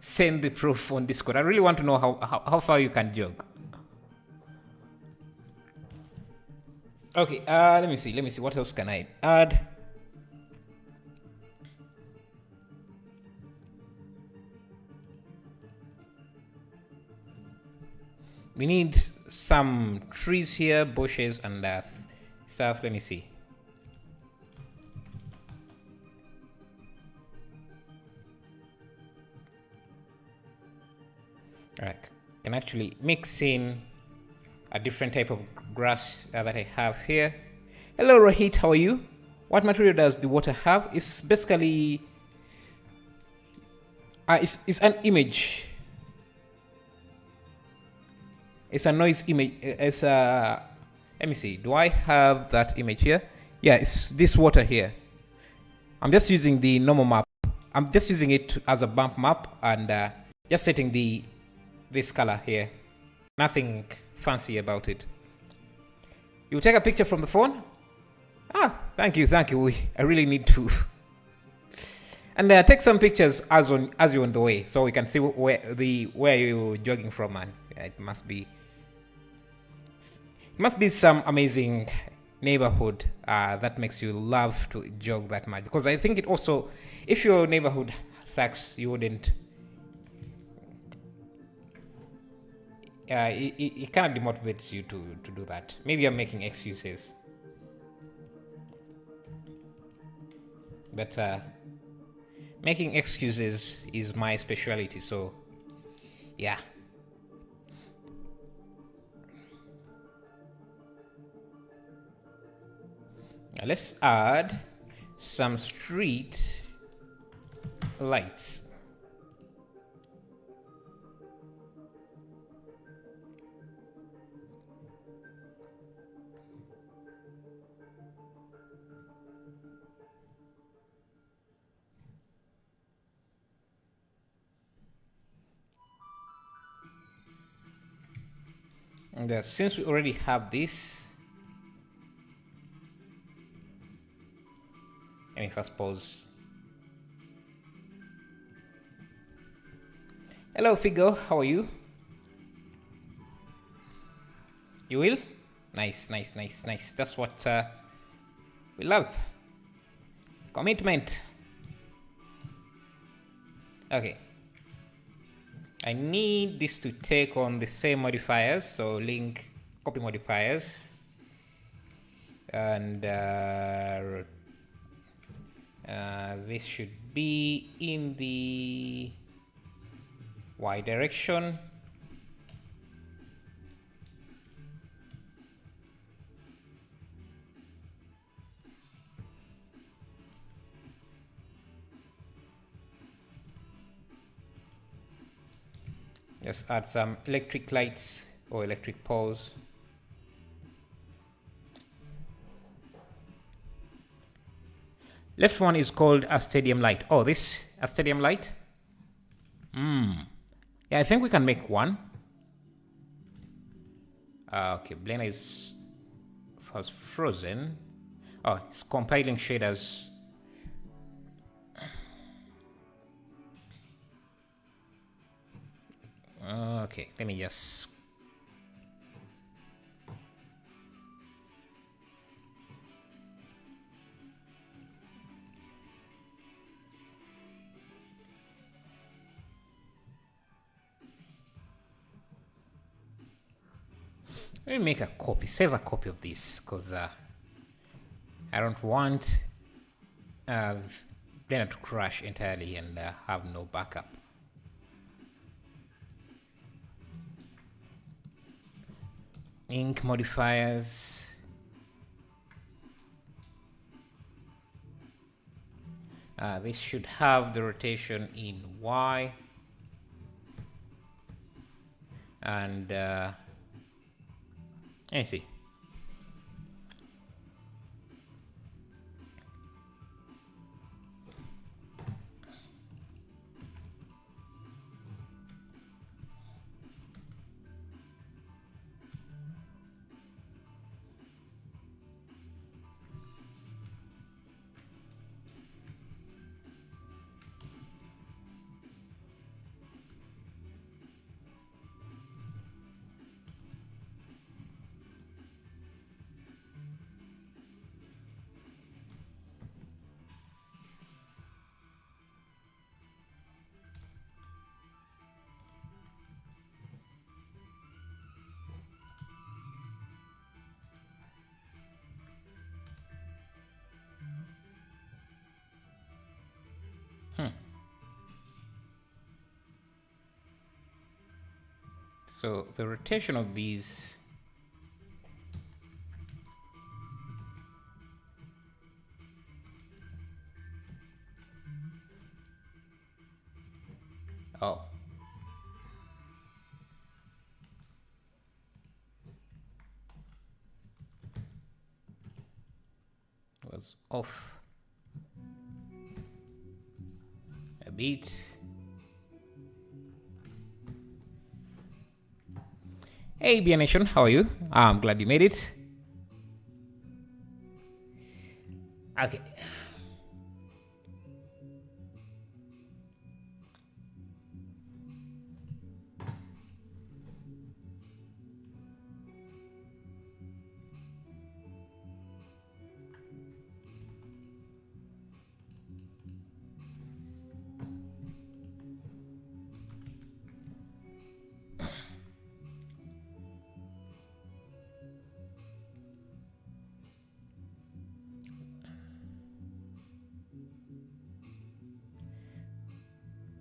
send the proof on Discord. I really want to know how far you can jog. Okay, let me see. What else can I add? We need some trees here, bushes, and stuff. Let me see. All right, can actually mix in a different type of grass that I have here. Hello, Rohit. How are you? What material does the water have? It's basically it's an image. It's a noise image. It's a. Let me see. Do I have that image here? Yeah, it's this water here. I'm just using the normal map. I'm just using it as a bump map and just setting this color here. Nothing fancy about it. You take a picture from the phone? Ah, thank you. I really need to. And take some pictures as you're on the way, so we can see where you're jogging from, man. It must be some amazing neighborhood that makes you love to jog that much. Because I think it also, if your neighborhood sucks, you wouldn't. It kind of demotivates you to do that. Maybe I'm making excuses, but making excuses is my specialty. So, yeah. Now let's add some street lights. And since we already have this, let me first pause. Hello, Figo. How are you? You will? Nice. That's what we love. Commitment. Okay. I need this to take on the same modifiers, so link copy modifiers, and this should be in the Y direction. Let's add some electric lights or electric poles. Left one is called a stadium light. Oh, this a stadium light? Yeah, I think we can make one. Okay, Blender was frozen. Oh, it's compiling shaders. Okay, let me just let me make a copy, save a copy of this, because I don't want Blender to crash entirely and have no backup. Ink modifiers. This should have the rotation in Y. And let me see. So the rotation of these was off a bit. Hey, BN Nation, how are you? I'm glad you made it. Okay.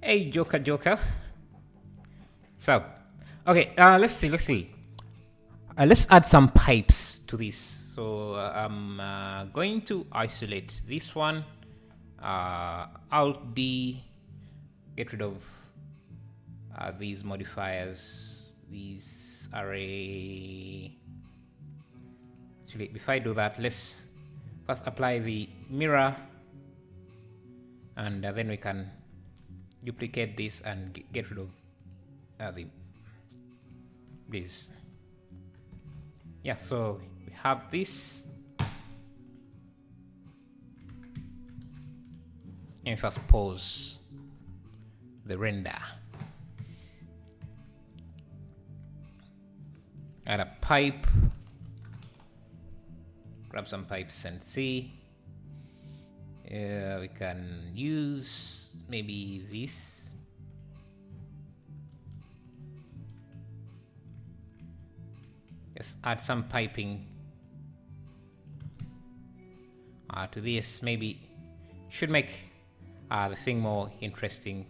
Hey, Joker. So, okay, let's see. Let's add some pipes to this. So I'm going to isolate this one. Alt D, get rid of these modifiers, these array. Actually, before I do that, let's first apply the mirror, and then we can duplicate this and get rid of this. Yeah, so we have this. And first pause the render. Add a pipe. Grab some pipes and see. We can use maybe this. Just add some piping to this. Maybe should make the thing more interesting.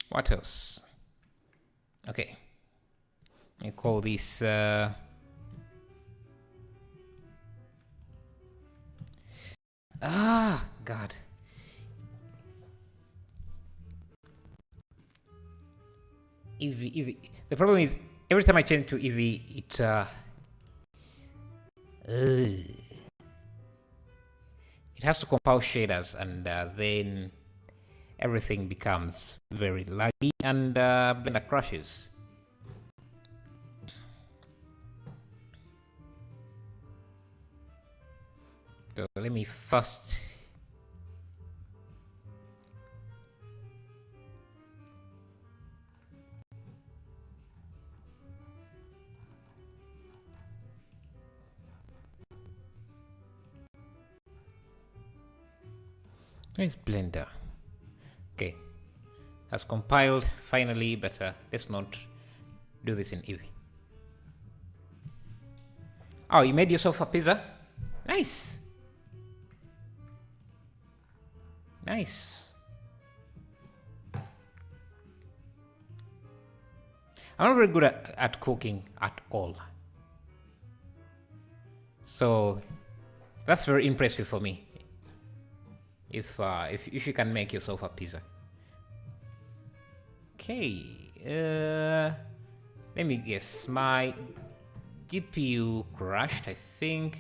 What else? Okay. I call this God. Eevee. The problem is every time I change to Eevee, it has to compile shaders, and then everything becomes very laggy and Blender crashes. So let me first where's Blender? Okay, has compiled finally, but let's not do this in Eevee. Oh, you made yourself a pizza? Nice. Nice. I'm not very good at cooking at all. So that's very impressive for me. If you can make yourself a pizza. Okay. Let me guess. My GPU crashed, I think.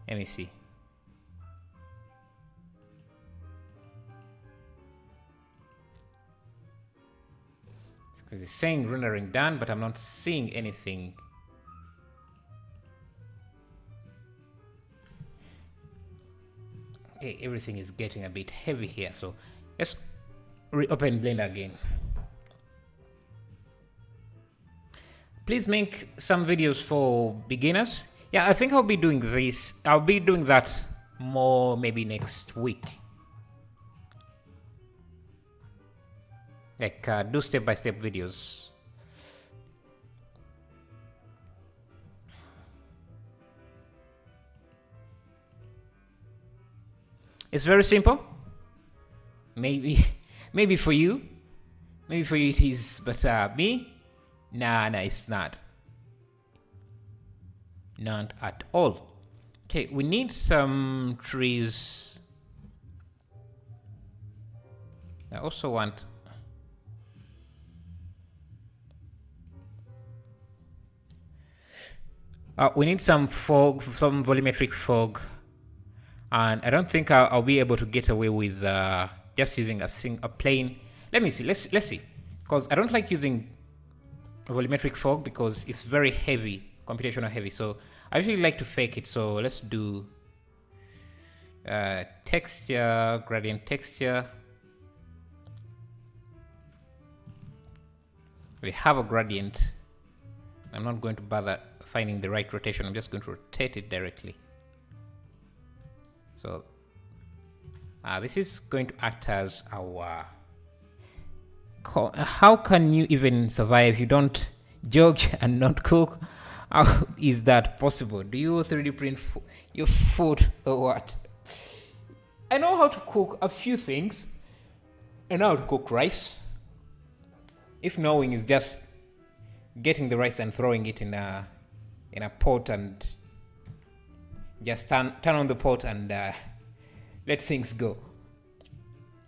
Let me see. Because it's saying rendering done, but I'm not seeing anything. Okay, everything is getting a bit heavy here, so let's reopen Blender again. Please make some videos for beginners. Yeah, I think I'll be doing this. I'll be doing that more maybe next week. Like do step-by-step videos. It's very simple. Maybe for you. Maybe for you it is, but me? Nah, it's not. Not at all. Okay, we need some trees I also want we need some fog, some volumetric fog, and I don't think I'll be able to get away with just using a plain. Let me see. Let's see, because I don't like using volumetric fog because it's very heavy, computational heavy. So I usually like to fake it. So let's do texture, gradient texture. We have a gradient. I'm not going to bother finding the right rotation. I'm just going to rotate it directly. So this is going to act as our... How can you even survive if you don't jog and not cook? How is that possible? Do you 3D print your food or what? I know how to cook a few things. I know how to cook rice. If knowing is just getting the rice and throwing it in a pot and just turn on the pot and let things go.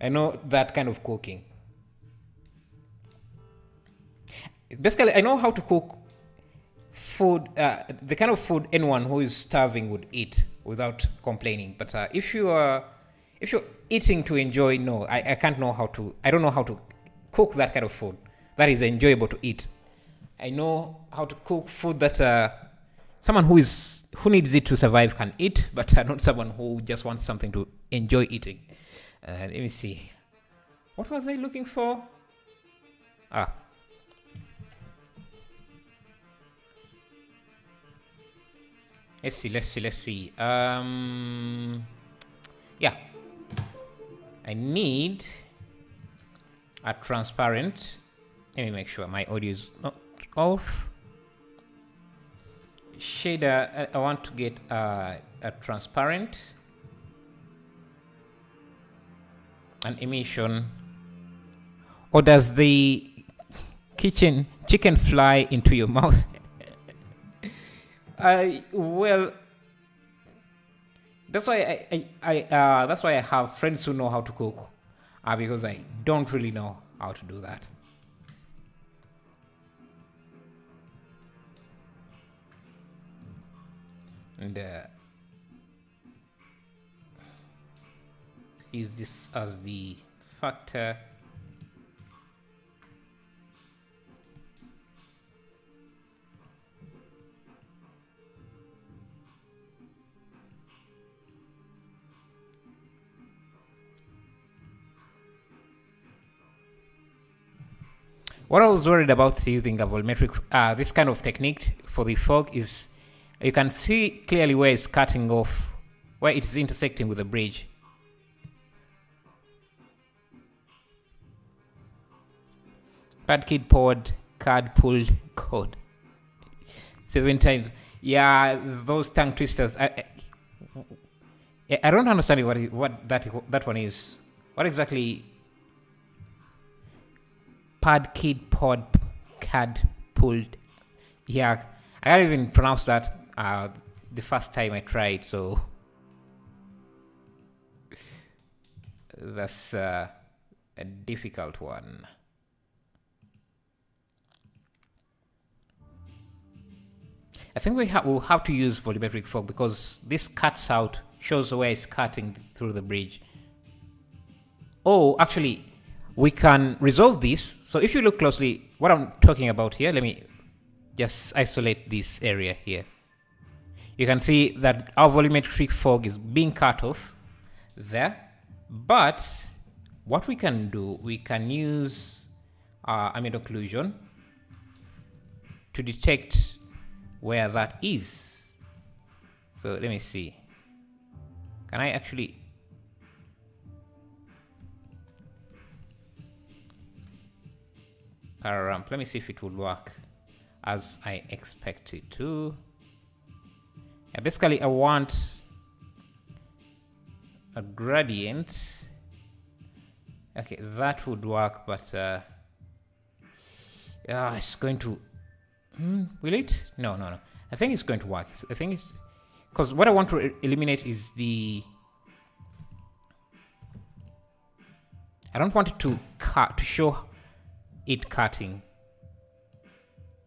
I know that kind of cooking. Basically, I know how to cook food, the kind of food anyone who is starving would eat without complaining. But if you're eating to enjoy, no, I can't know how to. I don't know how to cook that kind of food that is enjoyable to eat. I know how to cook food that someone who needs it to survive can eat, but not someone who just wants something to enjoy eating. Let me see. What was I looking for? Let's see. Yeah. I need a transparent. Let me make sure my audio is not off. Shader, I want to get a transparent. An emission. Or does the chicken fly into your mouth? Well, that's why that's why I have friends who know how to cook, because I don't really know how to do that. And use this as the factor. What I was worried about using a volumetric, this kind of technique for the fog is you can see clearly where it's cutting off, where it is intersecting with the bridge. Padkid pod, card pulled code. 7 times. Yeah, those tongue twisters. I don't understand what that one is. What exactly? Padkid pod, card pulled. Yeah, I can't even pronounce that the first time I tried, so that's a difficult one. I think we'll have to use volumetric fog because this cuts out, shows where it's cutting through the bridge. Oh, actually, we can resolve this. So if you look closely, what I'm talking about here, let me just isolate this area here. You can see that our volumetric fog is being cut off there. But what we can do, we can use amide occlusion to detect where that is. So let me see. Can I actually... Let me see if it will work as I expect it to. Yeah, basically, I want a gradient. Okay, that would work, but yeah, it's going to... will it? No. I think it's going to work. I think it's... Because what I want to eliminate is the... I don't want it to cut, to show it cutting.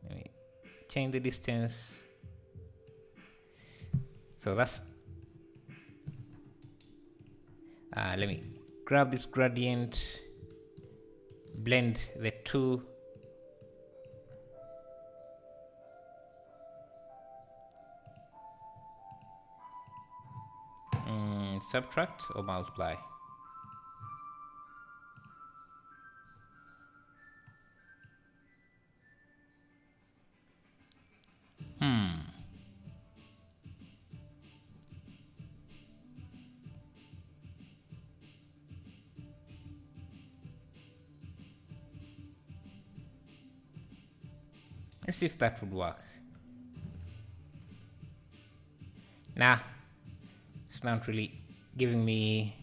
Let me change the distance. So that's, let me grab this gradient, blend the two. Subtract or multiply? Let's see if that would work. Nah, it's not really giving me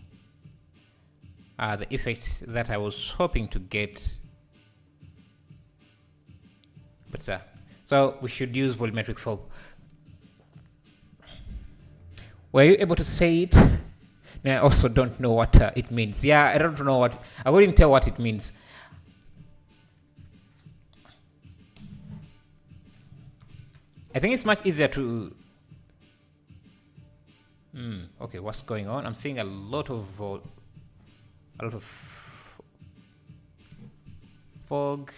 the effect that I was hoping to get. But so we should use volumetric fog. Were you able to say it? No, I also don't know what it means. Yeah, I don't know what, I wouldn't tell what it means. I think it's much easier to... okay, what's going on? I'm seeing a lot of fog.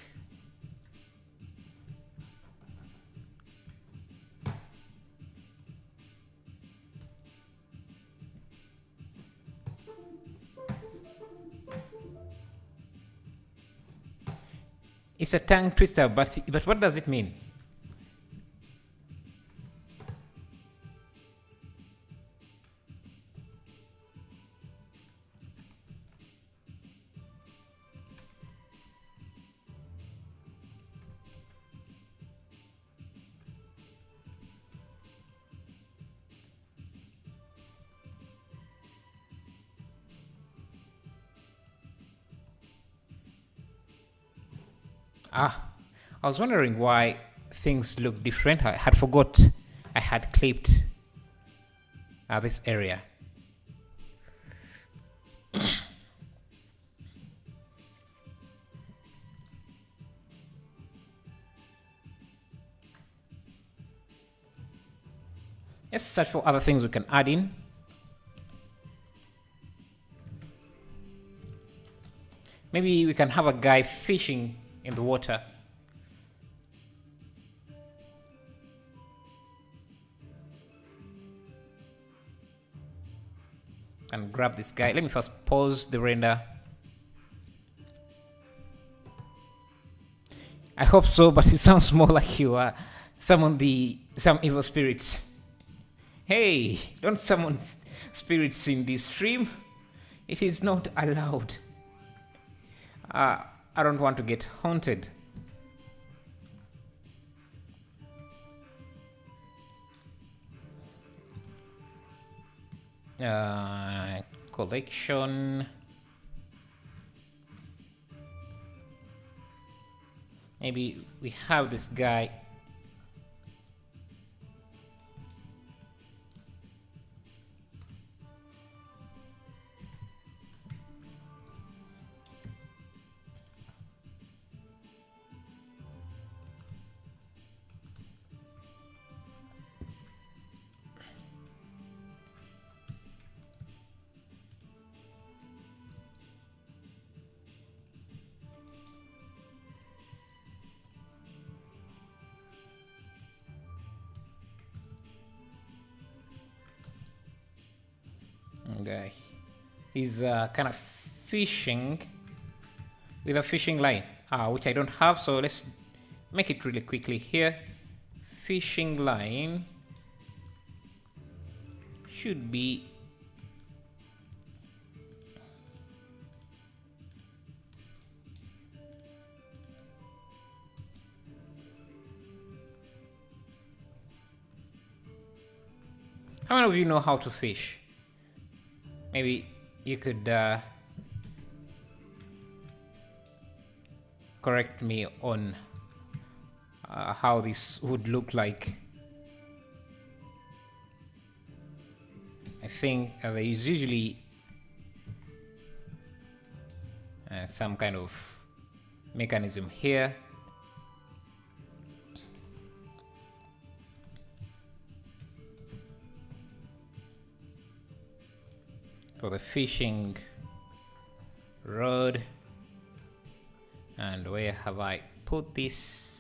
It's a tongue twister, but what does it mean? I was wondering why things look different. I had forgot I had clipped this area. Let's search for other things we can add in. Maybe we can have a guy fishing in the water. And grab this guy. Let me first pause the render. I hope so, but it sounds more like you summon some evil spirits. Hey, don't summon spirits in this stream. It is not allowed. I don't want to get haunted. Collection. Maybe we have this guy. Guy. He's kind of fishing with a fishing line, which I don't have, so let's make it really quickly here. Fishing line should be how many of you know how to fish? Maybe you could correct me on how this would look like. I think there is usually some kind of mechanism here. For the fishing rod. And where have I put this?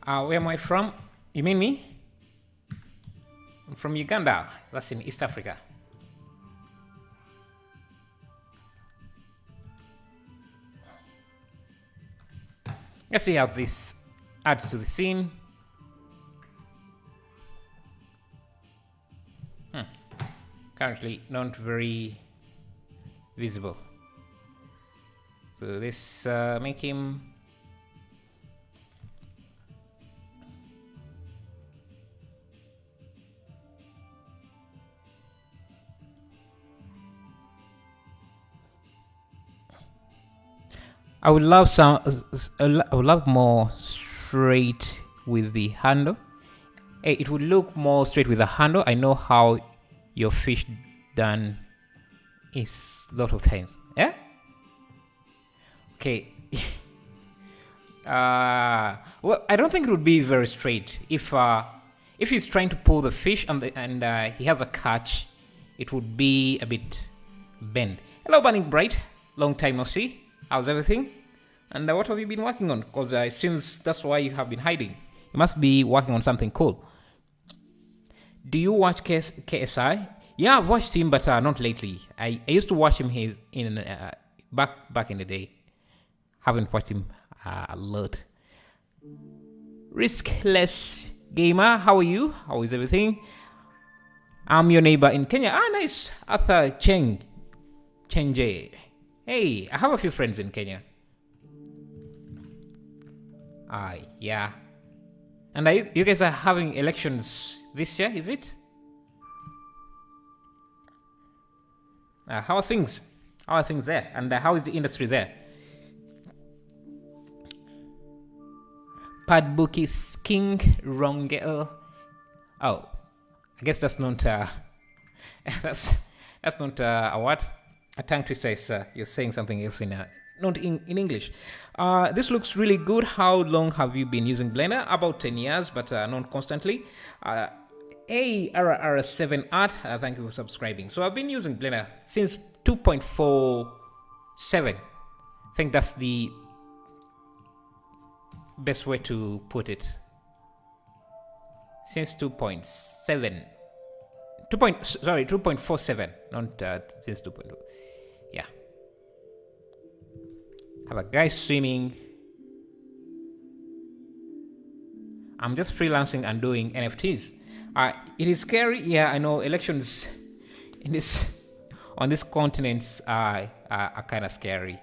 Where am I from? You mean me? I'm from Uganda. That's in East Africa. Let's see how this adds to the scene. Currently not very visible. So this make him I would love more straight with the handle. Hey, it would look more straight with the handle. I know how your fish done is a lot of times. Yeah? Okay. Well, I don't think it would be very straight. If he's trying to pull the fish and he has a catch, it would be a bit bent. Hello, Burning Bright. Long time no see. How's everything? And what have you been working on? Because it seems that's why you have been hiding. You must be working on something cool. Do you watch KSI? Yeah, I've watched him, but not lately. I used to watch him back in the day. Haven't watched him a lot. Riskless Gamer, how are you? How is everything? I'm your neighbor in Kenya. Ah, nice. Arthur Chenje. Hey, I have a few friends in Kenya. Yeah. And you guys are having elections this year, is it? How are things? How are things there? And how is the industry there? Padbuki King Rongel. Oh, I guess that's not that's not a what? A tongue twister is you're saying something else not in English. This looks really good. How long have you been using Blender? About 10 years, but not constantly. Hey, RR7 Art, thank you for subscribing. So I've been using Blender since 2.47. I think that's the best way to put it. Since 2.7. 2.47, not since 2.2. Yeah. Have a guy swimming. I'm just freelancing and doing NFTs. It is scary. Yeah, I know elections on this continent are kind of scary.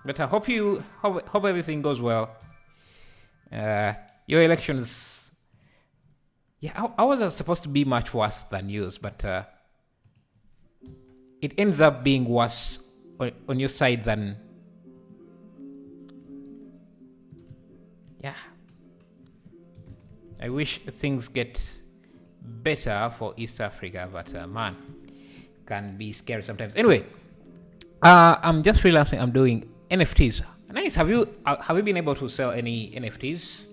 But I hope everything goes well. Your elections. Yeah, ours are supposed to be much worse than yours, but it ends up being worse on your side than. Yeah. I wish things get better for East Africa, but man, can be scary sometimes. Anyway, I'm just freelancing. I'm doing NFTs. Nice. Have you been able to sell any NFTs?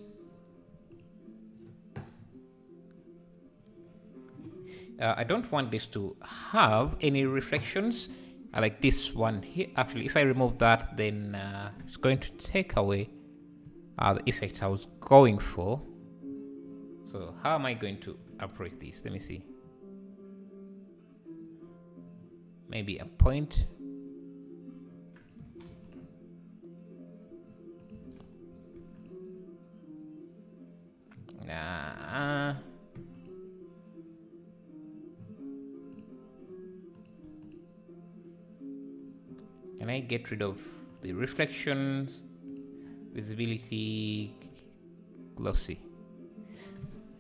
I don't want this to have any reflections like this one here. Actually, if I remove that, then it's going to take away the effect I was going for. So how am I going to approach this? Let me see. Maybe a point. Can I get rid of the reflections, visibility, glossy?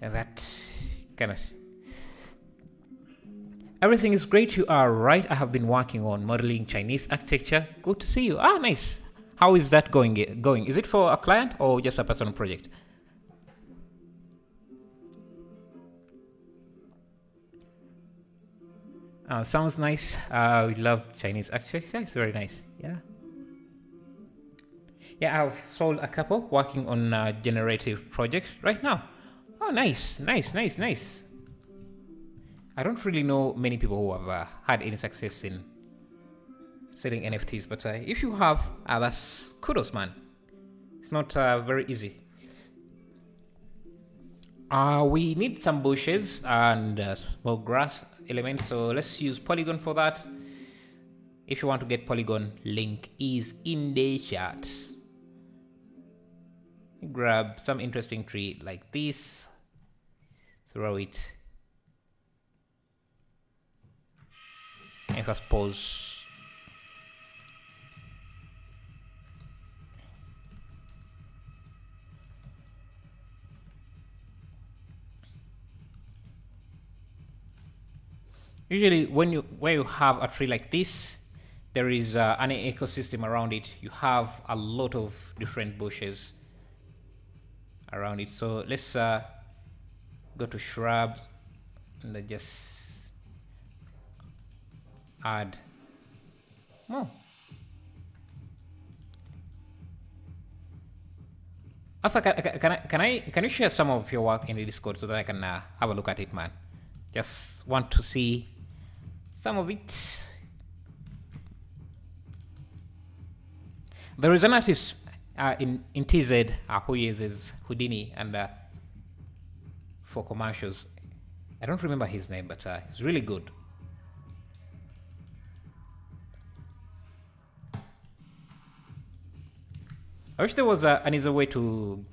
And that kind of Everything is great. You are right. I have been working on modeling Chinese architecture. Good to see you. Ah, nice. How is that going? Is it for a client or just a personal project? Sounds nice. We love Chinese architecture. It's very nice. Yeah. Yeah, I've sold a couple working on a generative project right now. Oh, nice. I don't really know many people who have had any success in selling NFTs, but if you have, that's kudos, man. It's not very easy. We need some bushes and small grass elements, so let's use Polygon for that. If you want to get Polygon, link is in the chat. Grab some interesting tree like this, throw it, and first pause. Usually when you have a tree like this, there is an ecosystem around it. You have a lot of different bushes around it. So let's go to shrubs and just add more. Also, can you share some of your work in the Discord so that I can have a look at it, man? Just want to see some of it. There is an artist in TZ who uses Houdini and for commercials. I don't remember his name, but he's really good. I wish there was an easier way to.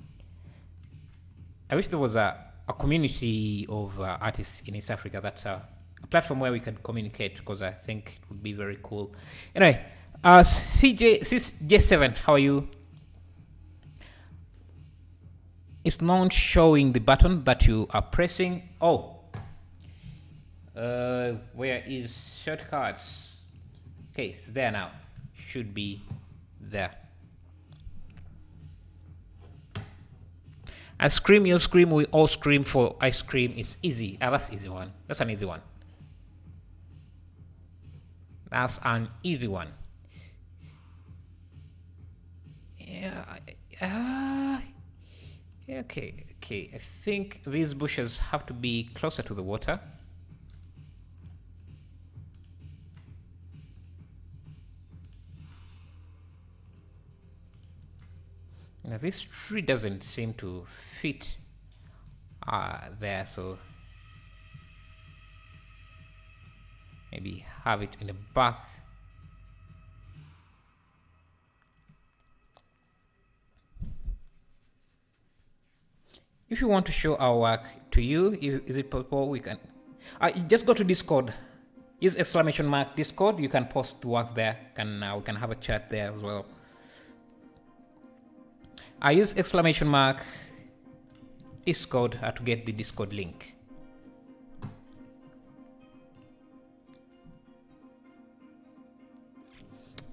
I wish there was a community of artists in East Africa. That's a platform where we can communicate, because I think it would be very cool. Anyway, CJ7, how are you? It's not showing the button that you are pressing. Oh, where is shortcuts? Okay, it's there now. Should be there. I scream, you scream, we all scream for ice cream. It's easy. That's easy one. That's an easy one. That's an easy one. Yeah. Okay. I think these bushes have to be closer to the water. Now this tree doesn't seem to fit there, so maybe have it in the back. If you want to show our work to you, is it possible we can just go to Discord, use exclamation mark Discord. You can post the work there, we can have a chat there as well. I use exclamation mark Discord to get the Discord link.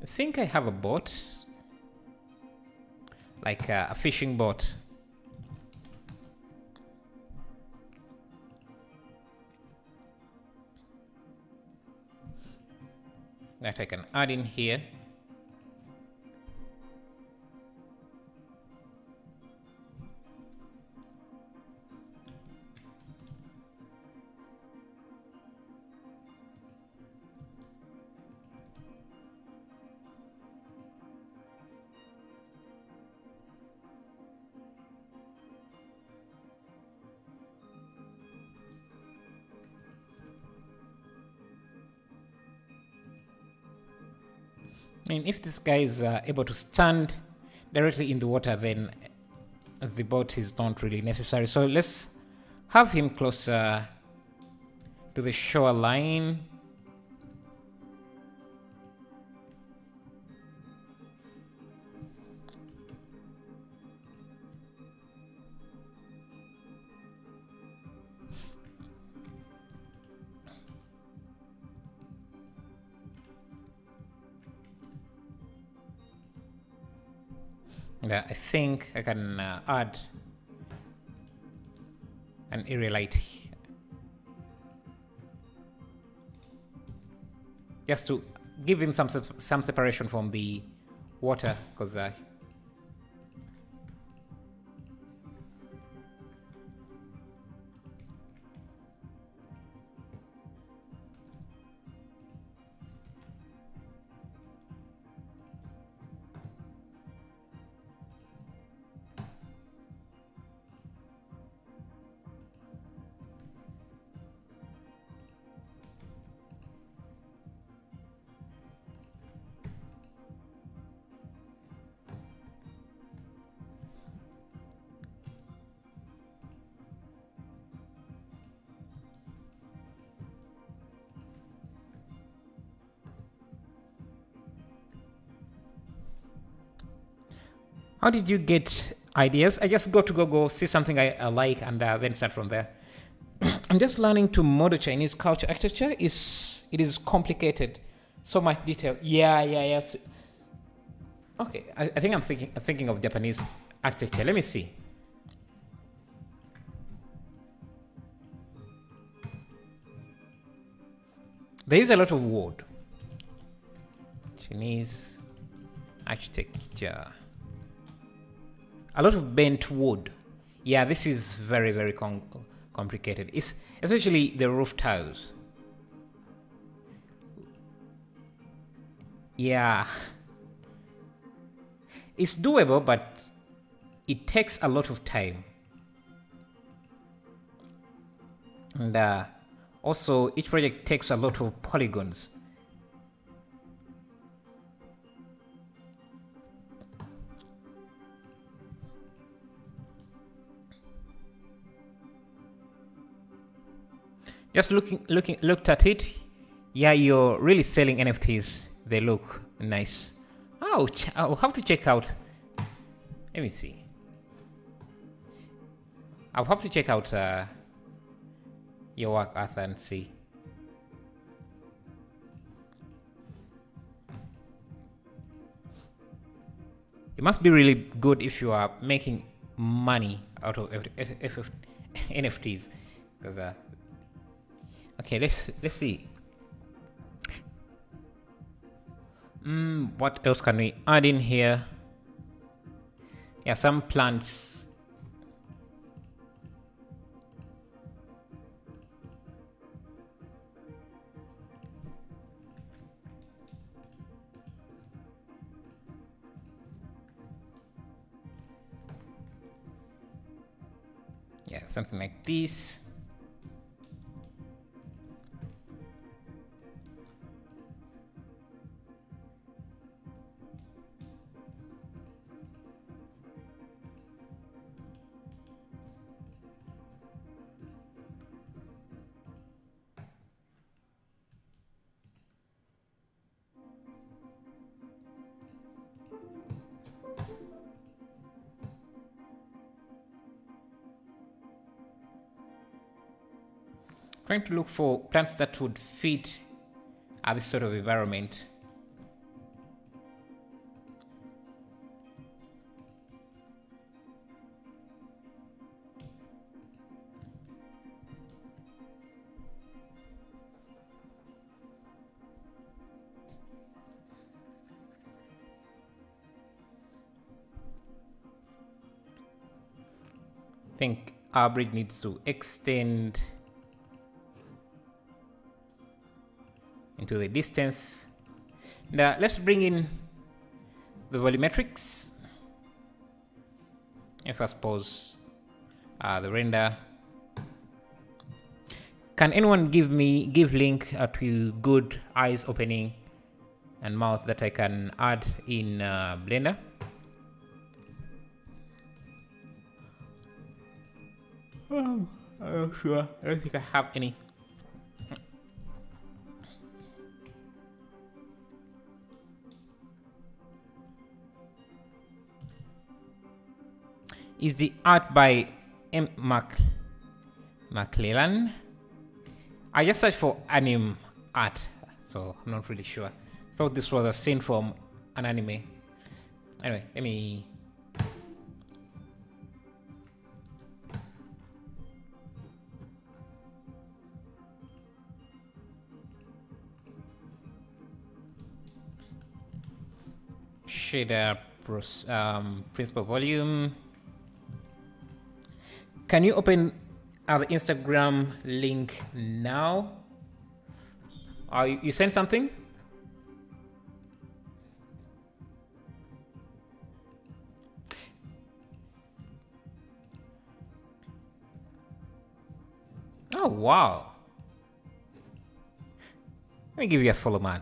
I think I have a bot, like a fishing bot. That I can add in here. I mean, if this guy is able to stand directly in the water, then the boat is not really necessary. So let's have him closer to the shoreline. And I think I can add an area light just to give him some separation from the water, because how did you get ideas? I just go to Google, see something I like, and then start from there. I'm just learning to model Chinese culture architecture. It is complicated, so much detail. Yeah. Okay, I think I'm thinking of Japanese architecture. Let me see. There is a lot of wood. Chinese architecture. A lot of bent wood. Yeah, this is very, very complicated. It's especially the roof tiles. Yeah. It's doable, but it takes a lot of time. And also, each project takes a lot of polygons. Just looked at it. Yeah, you're really selling NFTs. They look nice. Ouch! I'll have to check out. Let me see. I'll have to check out your work, Arthur, and see. It must be really good if you are making money out of NFTs, because okay, let's see. What else can we add in here? Yeah, some plants. Yeah, something like this. Trying to look for plants that would fit this sort of environment. I think our bridge needs to extend into the distance. Now let's bring in the volumetrics. If I suppose the render. Can anyone give link to good eyes opening and mouth that I can add in Blender? I'm not sure. I don't think I have any. Is the art by M. McClellan? I just searched for anime art, so I'm not really sure. Thought this was a scene from an anime. Anyway, let me shader principal volume. Can you open the Instagram link now? You sent something? Oh, wow. Let me give you a follow, man.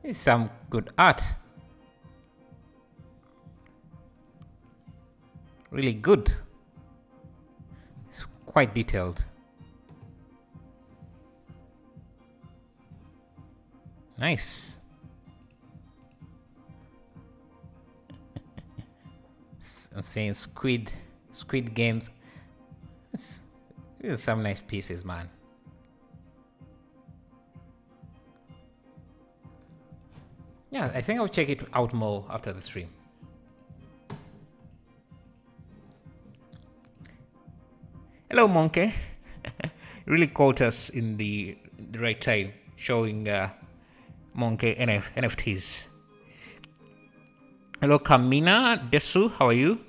It's some good art. Really good. It's quite detailed. Nice. I'm saying Squid Games. These are some nice pieces, man. Yeah, I think I'll check it out more after the stream. Hello, Monkey. Really caught us in the right time, showing Monkey NFTs. Hello, Kamina Desu. How are you?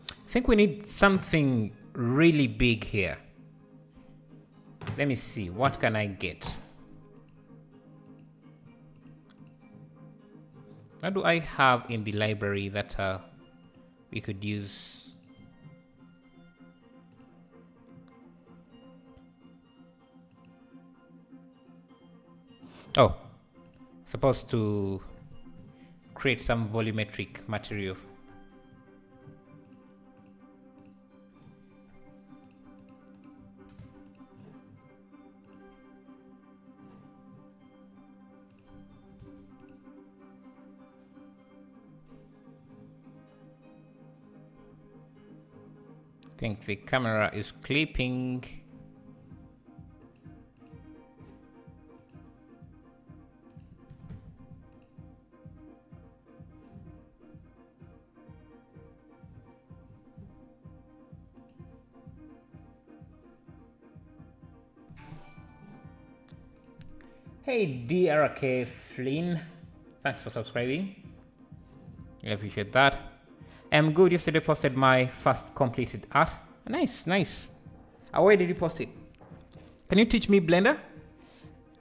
I think we need something really big here. Let me see. What can I get? What do I have in the library that we could use? Oh, supposed to create some volumetric material. I think the camera is clipping. Hey DRK Flynn, thanks for subscribing. I appreciate that. I'm good. Yesterday posted my first completed art. Nice, nice. Where did you post it? Can you teach me Blender?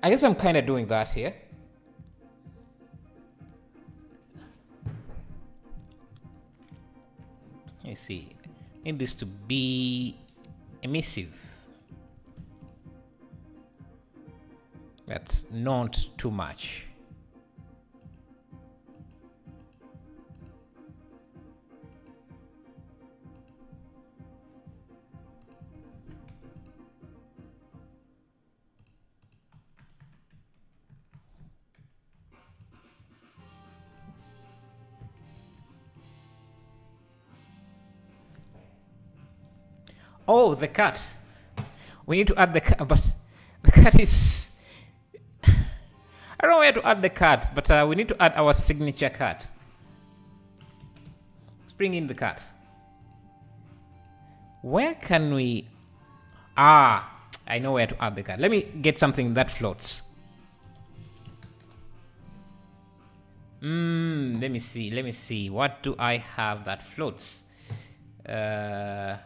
I guess I'm kind of doing that here. Let's see. I need this to be emissive. That's not too much. Oh, the cat. We need to add the cat, but the cat is... I don't know where to add the cat, but we need to add our signature cat. Let's bring in the cat. Where can we... I know where to add the cat. Let me get something that floats. Let me see. What do I have that floats? I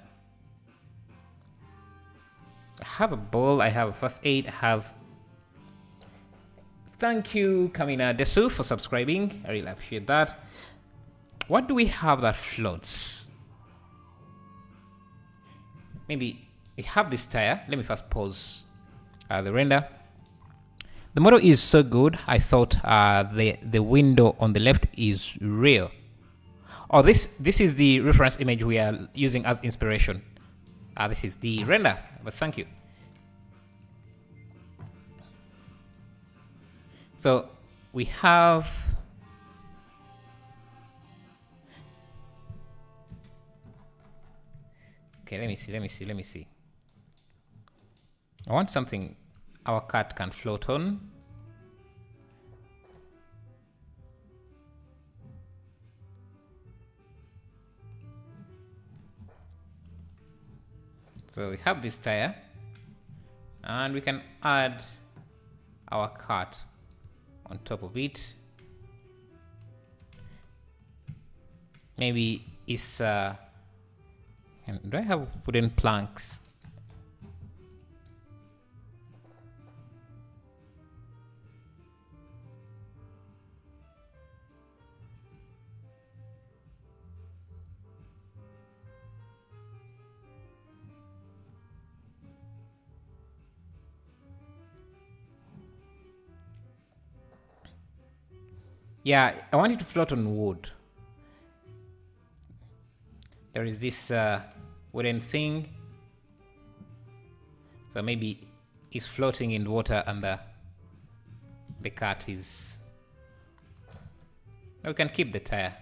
have a bowl, I have a first aid, I have... Thank you, Kamina Desu, for subscribing. I really appreciate that. What do we have that floats? Maybe we have this tire. Let me first pause the render. The model is so good, I thought the window on the left is real. Oh, this is the reference image we are using as inspiration. This is the render, but thank you. So we have... Okay, let me see. I want something our cat can float on. So we have this tire. And we can add our cart on top of it. Maybe it's do I have wooden planks? Yeah, I want it to float on wood. There is this wooden thing. So maybe it's floating in water and the cart is... We can keep the tire.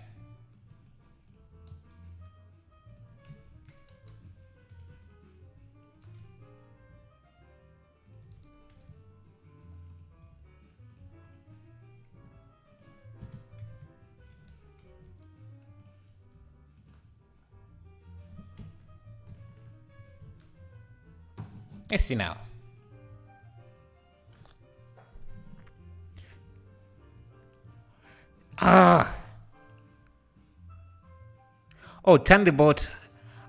Let's see now. Oh, turn the boat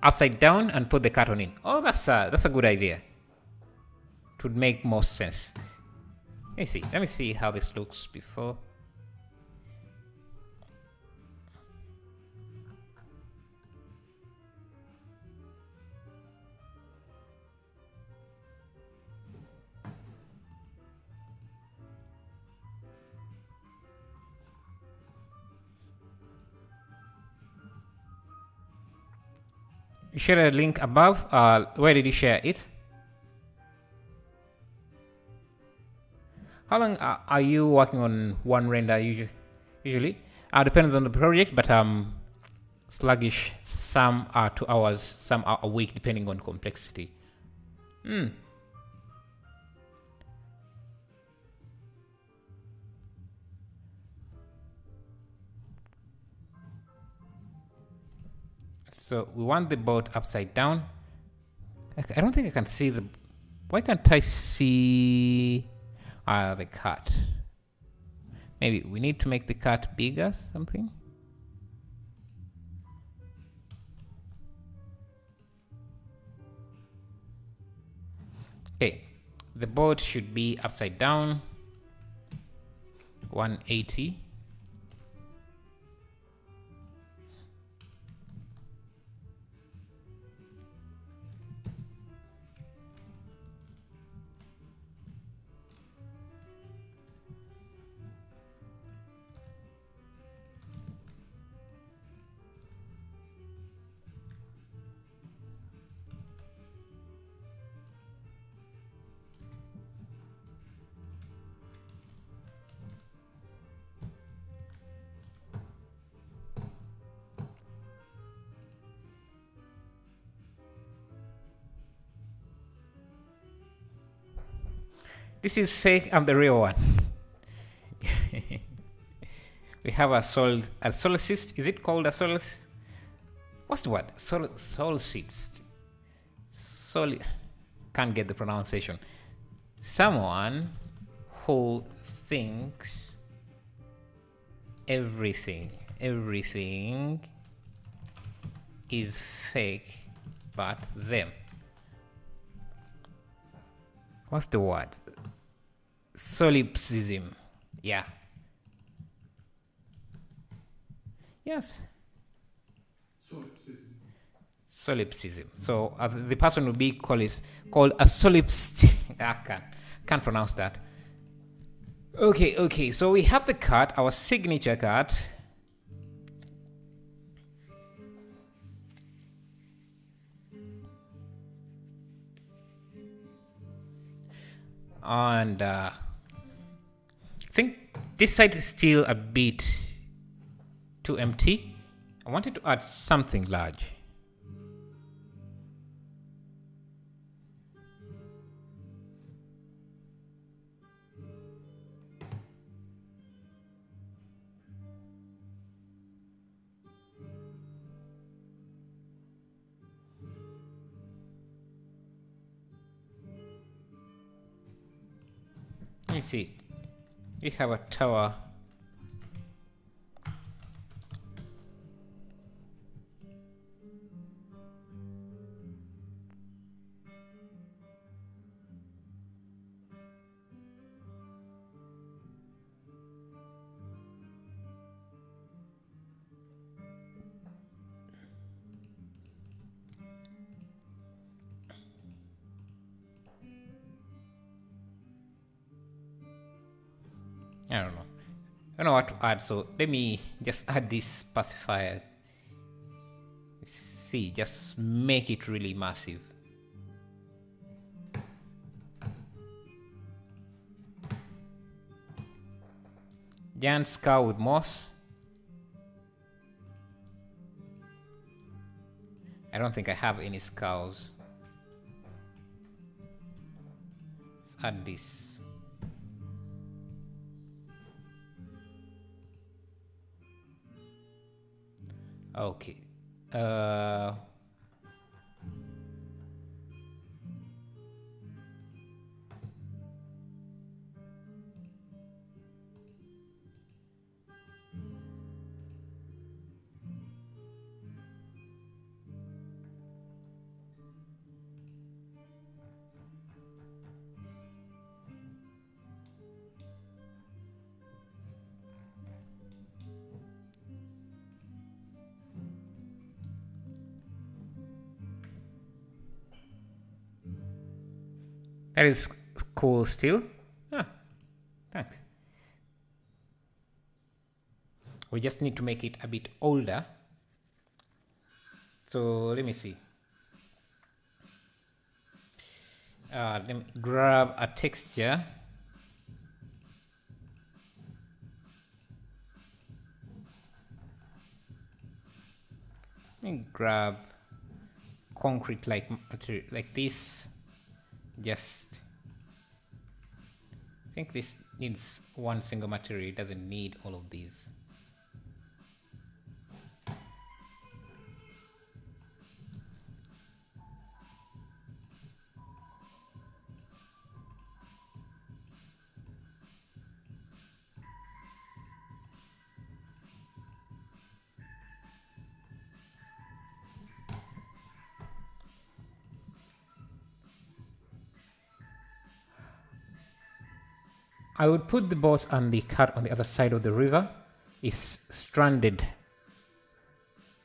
upside down and put the cart on it. Oh, that's a good idea. It would make more sense. Let me see how this looks before. Share a link above. Where did you share it? How long are you working on one render usually? Depends on the project, but sluggish. Some are 2 hours, some are a week, depending on complexity. So we want the boat upside down. I don't think I can see the... Why can't I see the cart? Maybe we need to make the cart bigger, something? Okay, the boat should be upside down. 180. This is fake, I'm the real one. We have a solstice. Is it called a solstice? What's the word? Solstice. Can't get the pronunciation. Someone who thinks everything is fake but them. What's the word? Solipsism. Yeah. Yes. Solipsism. So the person will be called a solipsist. I can't pronounce that. Okay. So we have the card, our signature card. And I think this side is still a bit too empty. I wanted to add something large. Let me see. We have a tower. I don't know. I don't know what to add, so let me just add this pacifier. See, just make it really massive. Giant skull with moss. I don't think I have any skulls. Let's add this. Okay. That is cool still. Ah, thanks. We just need to make it a bit older. So let me see. Let me grab a texture. Let me grab concrete like material like this. Just I think this needs one single material. It doesn't need all of these. I would put the boat and the cart on the other side of the river. It's stranded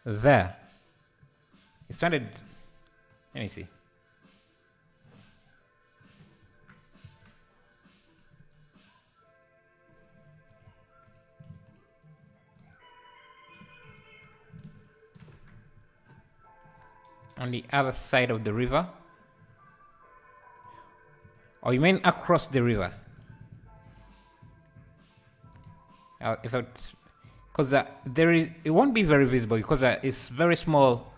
there. It's stranded. Let me see. On the other side of the river. Or you mean across the river? I thought, because there is, it won't be very visible because it's very small.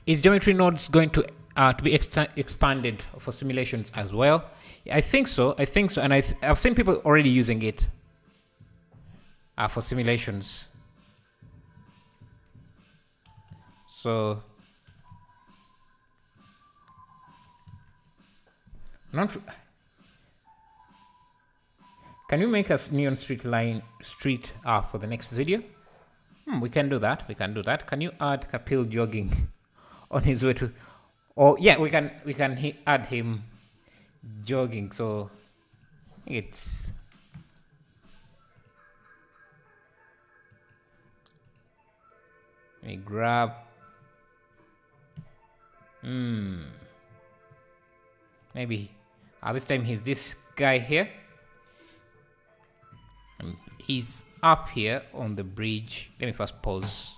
Is geometry nodes going to be expanded for simulations as well? I think so. I think so, and I've seen people already using it for simulations. So, can you make a neon street for the next video? We can do that. We can do that. Can you add Kapil jogging on his way to? Oh yeah, we can add him jogging. So it's. Let me grab. Maybe this time he's this guy here. He's up here on the bridge. Let me first pause.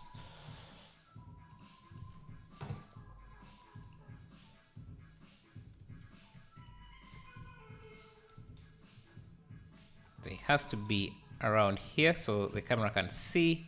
So it has to be around here so the camera can see.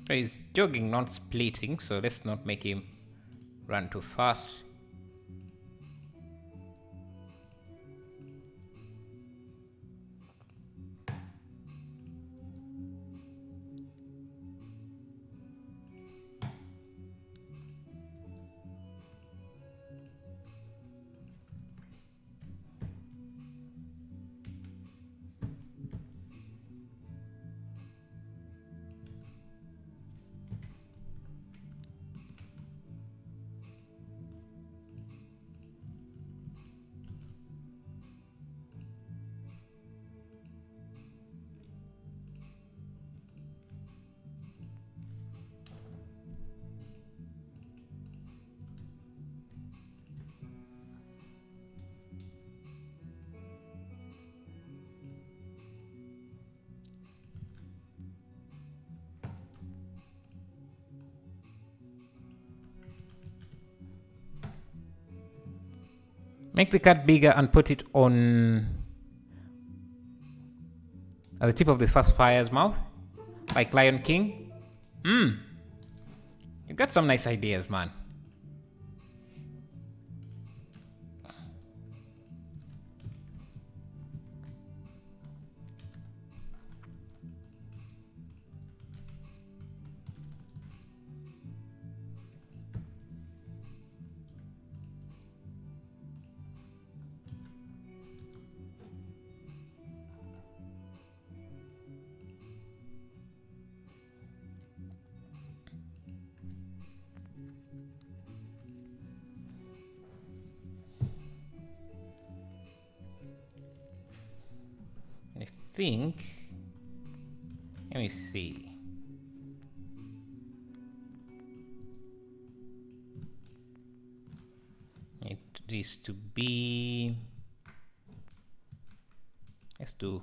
He's jogging, not splitting, so let's not make him run too fast. Make the cat bigger and put it on at the tip of the first fire's mouth, like Lion King. You got some nice ideas, man. I think, let me see. It is to be, let's do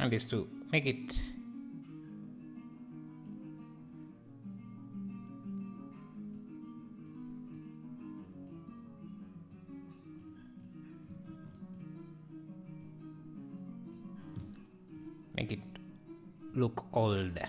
and this to make it look old.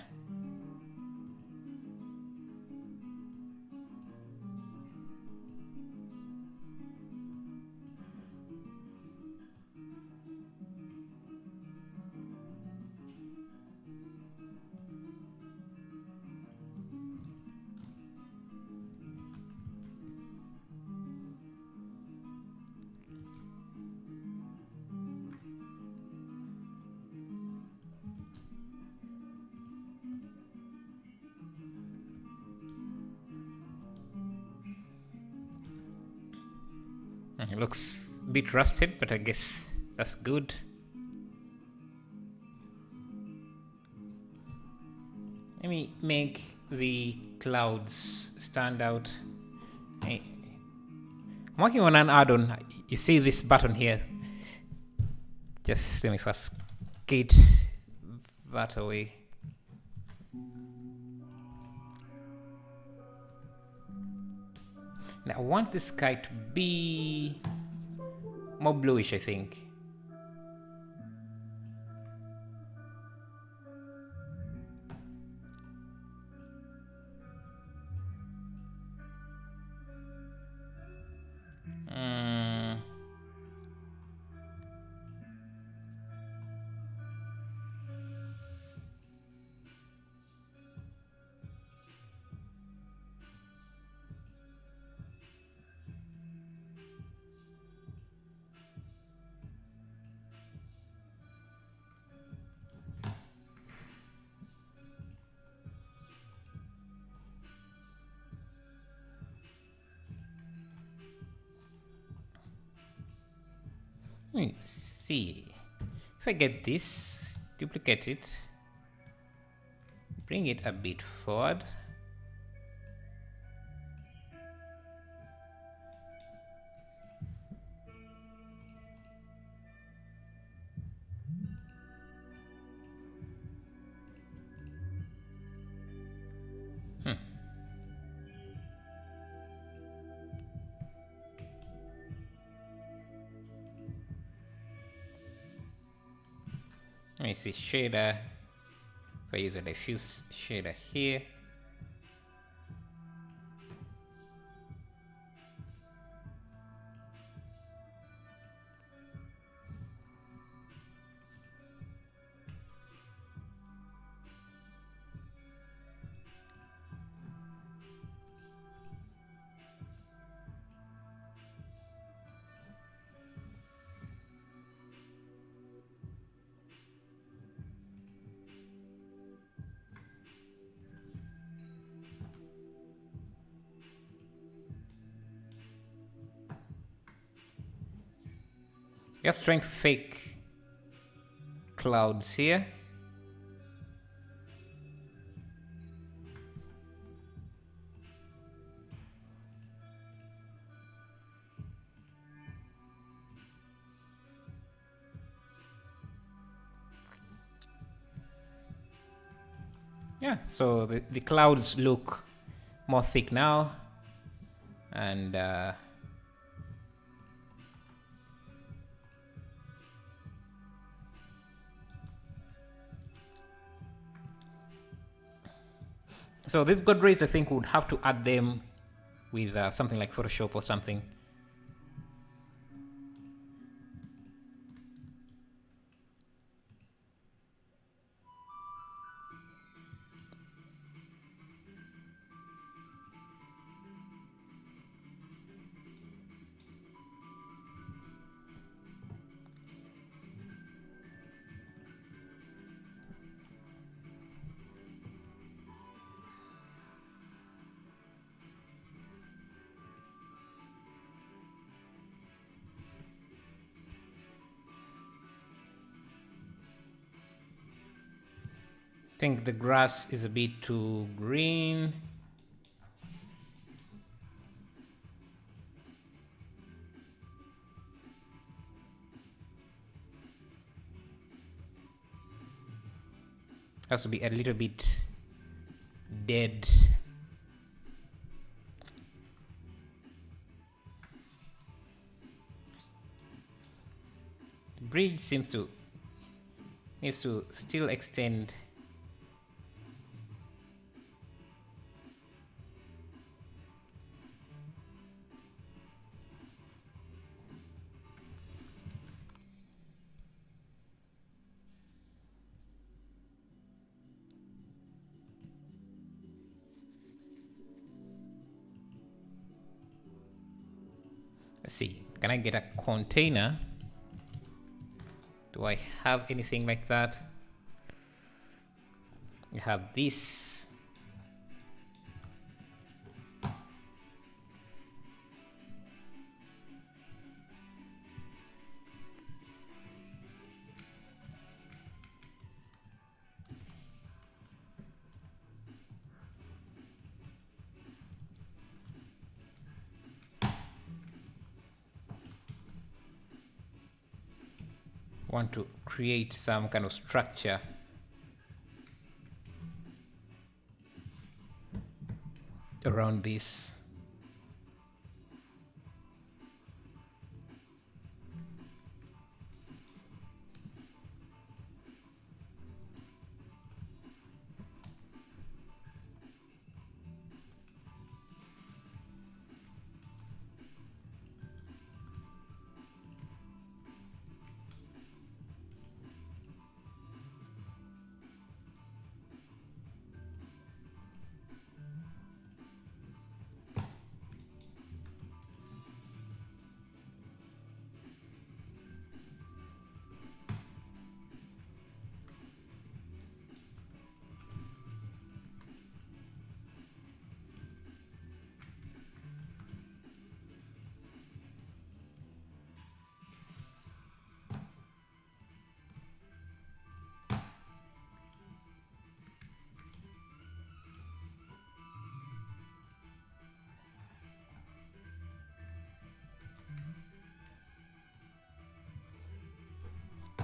It looks a bit rusted, but I guess that's good. Let me make the clouds stand out. I'm working on an add-on. You see this button here? Just let me first get that away. Now I want the sky to be more bluish, I think. Let's see if I get this duplicate it, bring it a bit forward. Let me see shader. If I use a diffuse shader here. Just trying to fake clouds here. Yeah, so the clouds look more thick now, and so these god rays, I think, would have to add them with something like Photoshop or something. I think the grass is a bit too green. Has to be a little bit dead. The bridge needs to still extend. Let's see, can I get a container? Do I have anything like that? I have this. Want to create some kind of structure around this.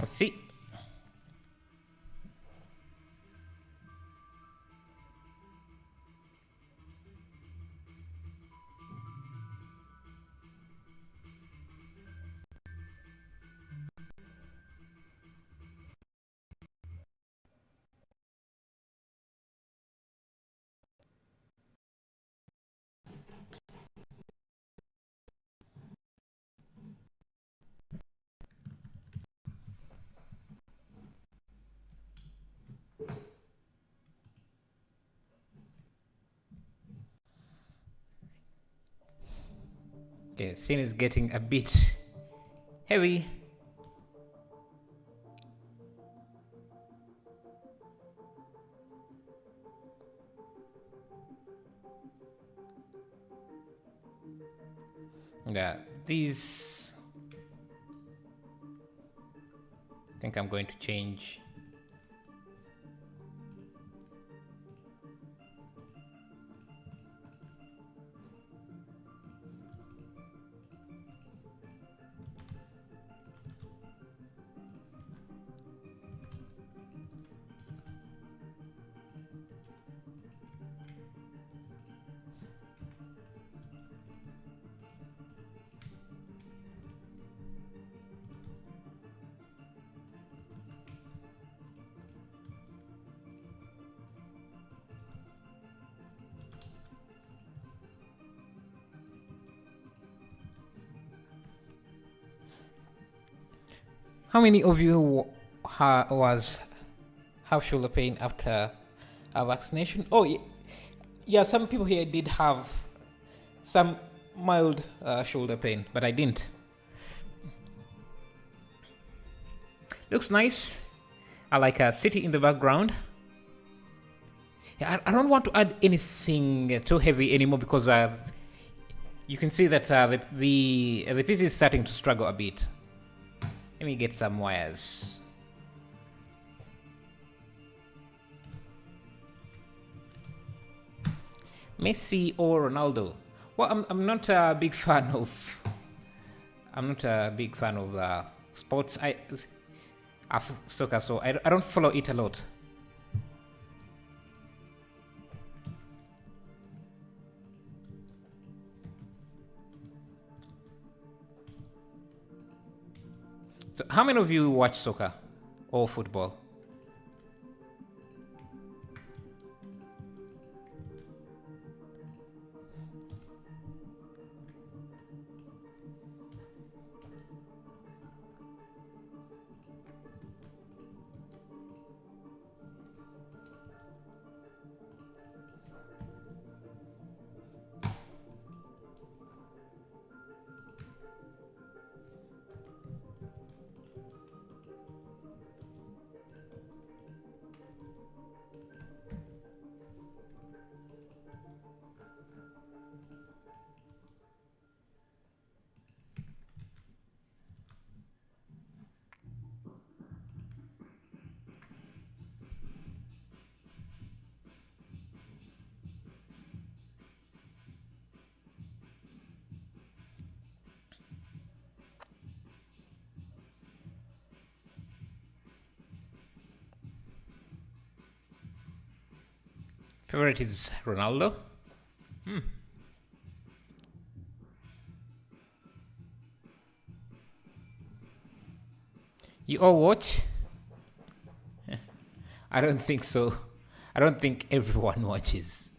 Let's see. Okay, scene is getting a bit heavy. Yeah, these. I think I'm going to change. How many of you have shoulder pain after a vaccination? Oh, yeah. Some people here did have some mild shoulder pain, but I didn't. Looks nice. I like a city in the background. Yeah, I don't want to add anything too heavy anymore because you can see that the PC is starting to struggle a bit. Let me get some wires. Messi or Ronaldo? Well, I'm not a big fan of. I'm not a big fan of sports. Soccer, so I don't follow it a lot. So, how many of you watch soccer or football? Favorite is Ronaldo. You all watch? I don't think so. I don't think everyone watches.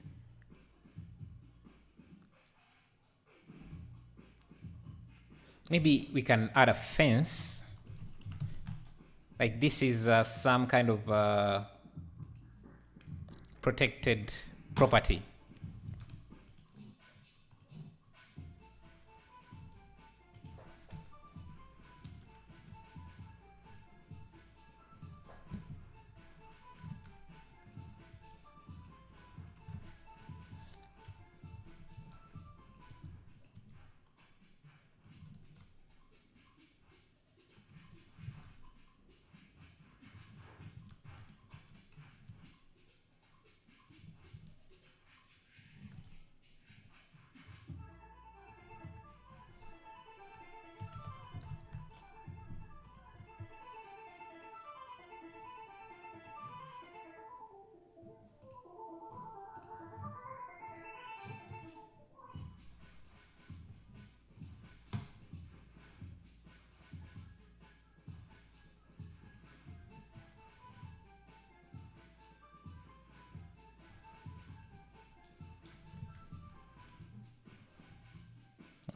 Maybe we can add a fence. Like this is some kind of protected property.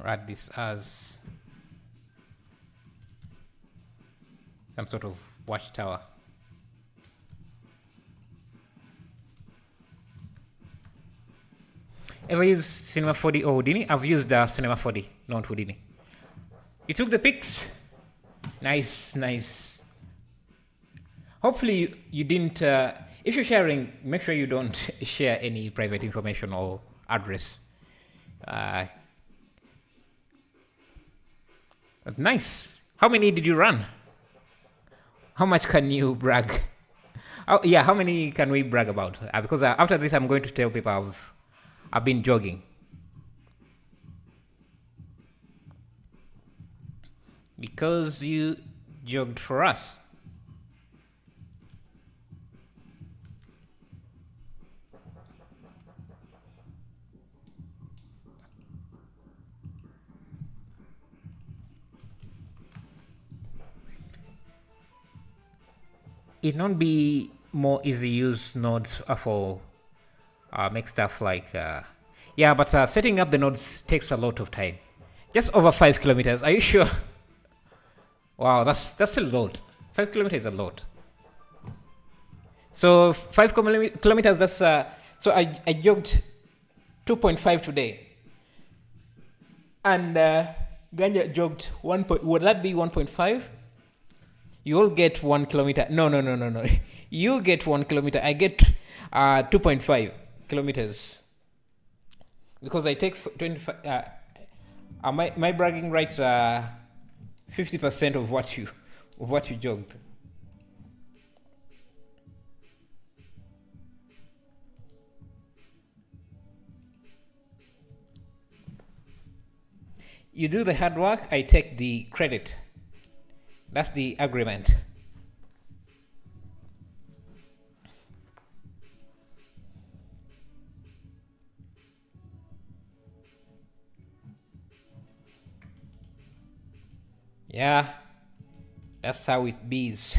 add this as some sort of watchtower. Ever use Cinema 4D or Houdini? I've used Cinema 4D, not Houdini. You took the pics? Nice, nice. Hopefully you didn't, if you're sharing, make sure you don't share any private information or address. But nice. How many did you run? How much can you brag? Oh, yeah, how many can we brag about? Because after this, I'm going to tell people I've been jogging. Because you jogged for us. It not be more easy use nodes for make stuff like yeah, but setting up the nodes takes a lot of time. Just over 5 kilometers. Are you sure? Wow, that's a lot. 5 kilometers is a lot. So 5 kilometers. That's so I jogged 2.5 today, and Ganja jogged 1. Would that be 1.5? You all get 1 kilometer. No. You get 1 kilometer. I get 2.5 kilometers because I take 25. My bragging rights are 50% of what you jogged. You do the hard work. I take the credit. That's the agreement. Yeah, that's how it bees.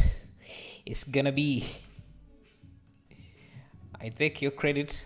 It's gonna be. I take your credit.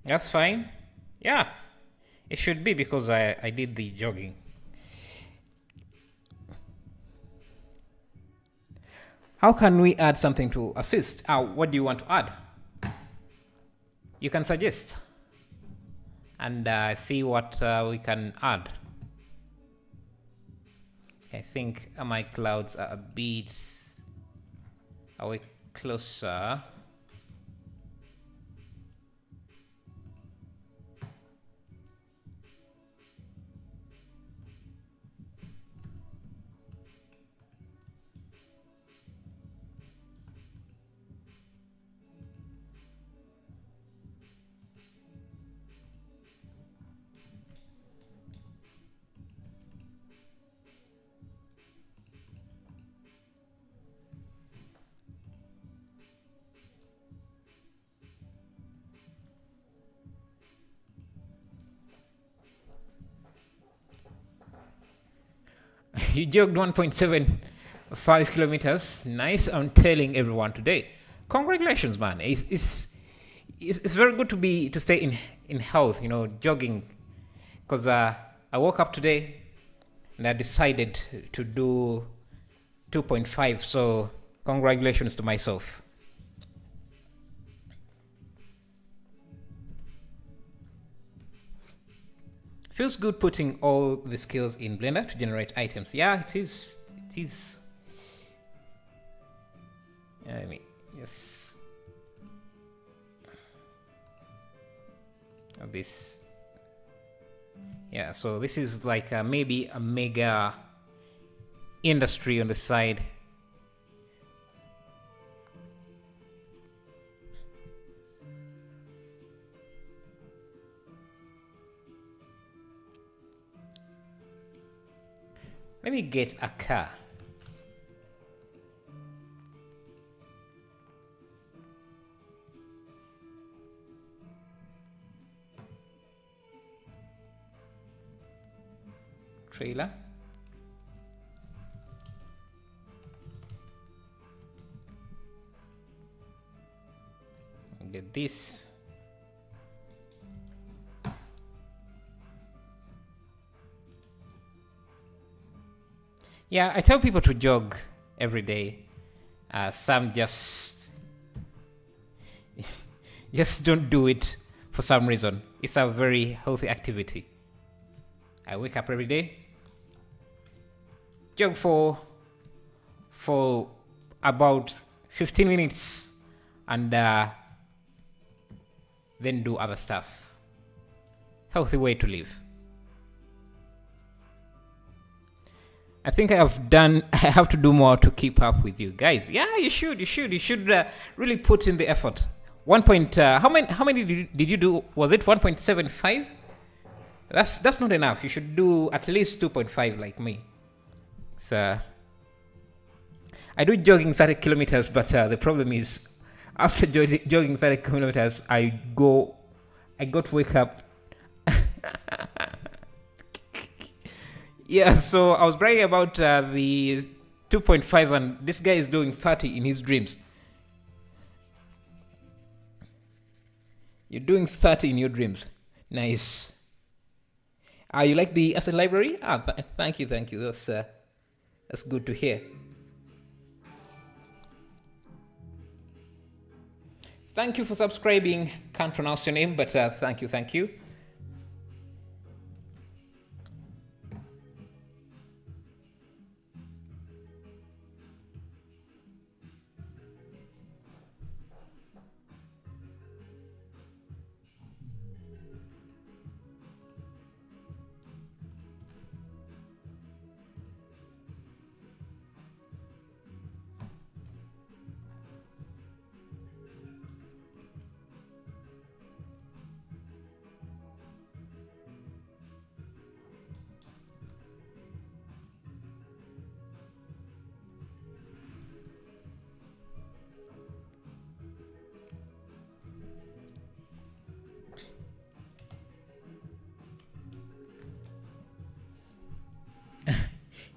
That's fine. Yeah, it should be because I did the jogging. How can we add something to assist? What do you want to add? You can suggest and see what we can add. I think my clouds are a bit away closer. You jogged 1.75 kilometers. Nice. I'm telling everyone today. Congratulations, man. It's very good to stay in health, jogging. Because I woke up today and I decided to do 2.5. So congratulations to myself. Feels good putting all the skills in Blender to generate items. Yeah, it is. It is. Yes. This. Yeah, so this is like maybe a mega industry on the side. Let me get a car. Trailer. Get this. Yeah, I tell people to jog every day. Some just don't do it for some reason. It's a very healthy activity. I wake up every day, jog for about 15 minutes, and then do other stuff. Healthy way to live. I think I have to do more to keep up with you guys. Yeah, you should really put in the effort. How many did you do? Was it 1.75? That's not enough. You should do at least 2.5 like me. So I do jogging 30 kilometers, but the problem is after jogging 30 kilometers, I got to wake up. Yeah, so I was bragging about the 2.5, and this guy is doing 30 in his dreams. You're doing 30 in your dreams. Nice. You like the asset library? Thank you. That's good to hear. Thank you for subscribing. Can't pronounce your name, but thank you.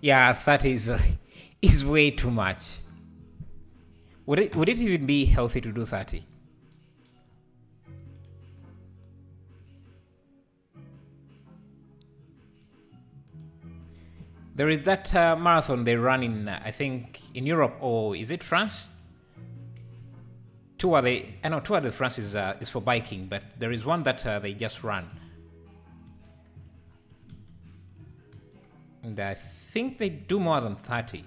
Yeah, 30 is way too much. Would it even be healthy to do 30? There is that marathon they run in, I think, in Europe, or is it France? Tour de France is for biking, but there is one that they just run. And I think they do more than 30.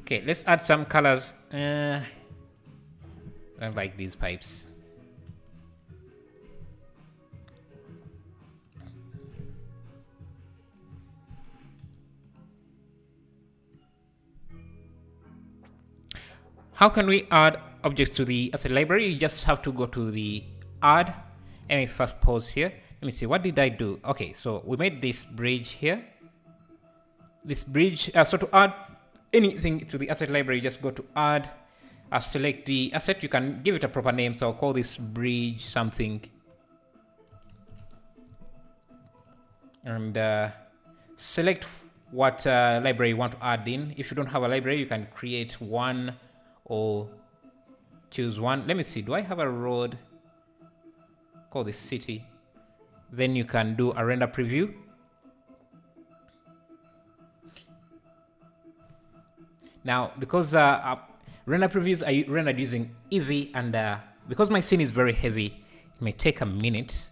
Okay, let's add some colors. I like these pipes. How can we add objects to the asset library? You just have to go to the add. Let me first pause here. Let me see, what did I do? Okay, so we made this bridge here. This bridge, so to add anything to the asset library, just go to add, select the asset. You can give it a proper name, so I'll call this bridge something. And select what library you want to add in. If you don't have a library, you can create one or choose one. Let me see, do I have a road? Call this city. Then you can do a render preview. Now, because render previews are rendered using Eevee, and because my scene is very heavy, it may take a minute.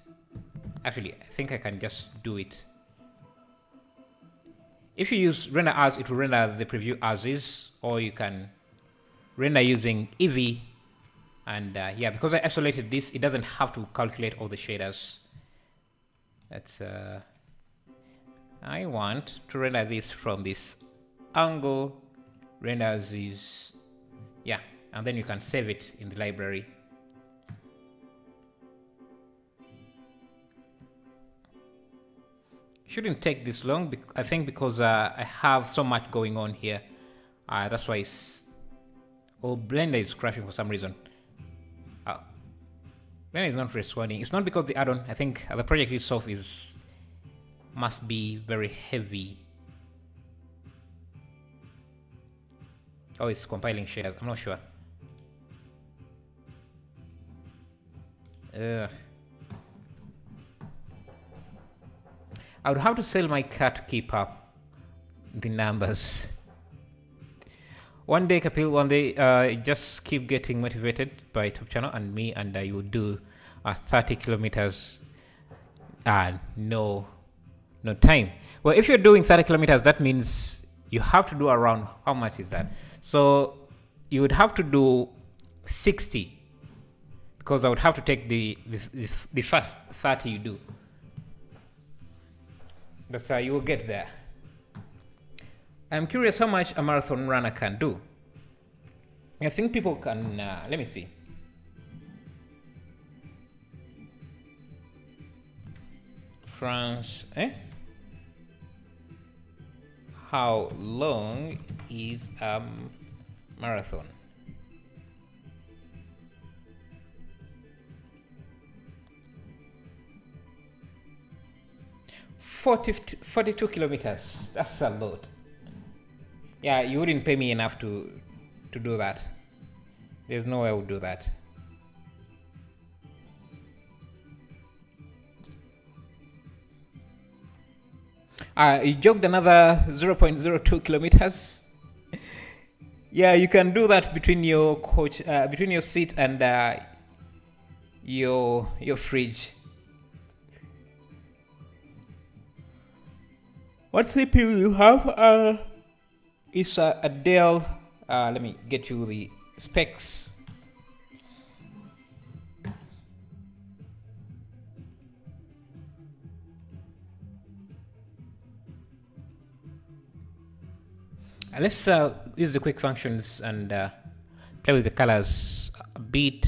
Actually, I think I can just do it. If you use render as, it will render the preview as is, or you can render using Eevee. And yeah, because I isolated this, it doesn't have to calculate all the shaders. That's I want to render this from this angle, render as is, yeah, and then you can save it in the library. Shouldn't take this long, I think, because I have so much going on here. That's why Blender is crashing for some reason. Blender is not responding. It's not because the add-on. I think the project itself must be very heavy. Oh, it's compiling shaders. I'm not sure. I would have to sell my cat to keep up the numbers. One day, Kapil, one day, just keep getting motivated by Top Channel and me, and you will do 30 kilometers. No time. Well, if you're doing 30 kilometers, that means you have to do around, how much is that? So you would have to do 60, because I would have to take the first 30 you do. That's how you will get there. I'm curious how much a marathon runner can do. I think people can, let me see. France, How long is a marathon? 42 kilometers. That's a lot. Yeah, you wouldn't pay me enough to do that. There's no way I would do that. You jogged another 0.02 kilometers. Yeah, you can do that between your coach, between your seat and your fridge. What CPU you have? It's a Dell. Let me get you the specs. Let's use the quick functions and play with the colors a bit.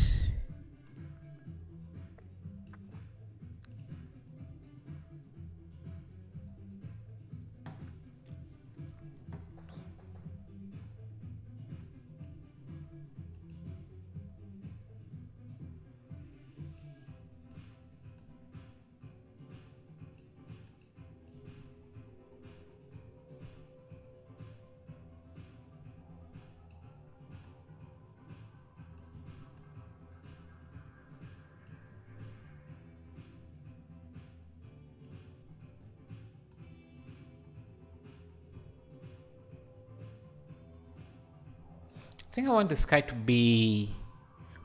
I think I want the sky to be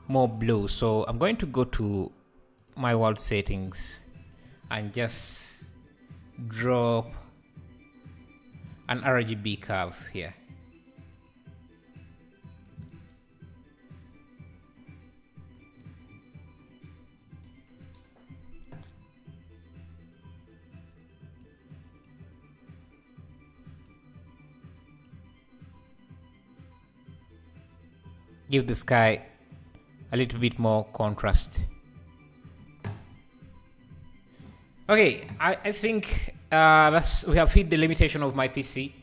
more blue, so I'm going to go to my world settings and just drop an RGB curve here. Give the sky a little bit more contrast. Okay, I think we have hit the limitation of my PC.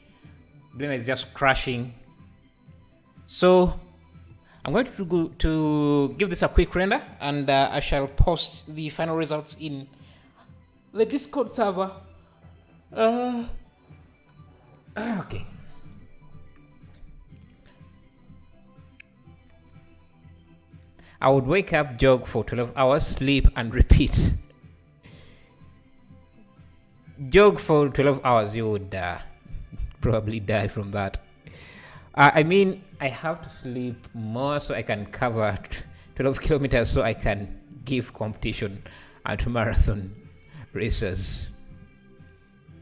Blender is just crashing. So I'm going to give this a quick render, and I shall post the final results in the Discord server. Okay. I would wake up, jog for 12 hours, sleep, and repeat. Jog for 12 hours, you would probably die from that. I mean, I have to sleep more so I can cover 12 kilometers so I can give competition at marathon races.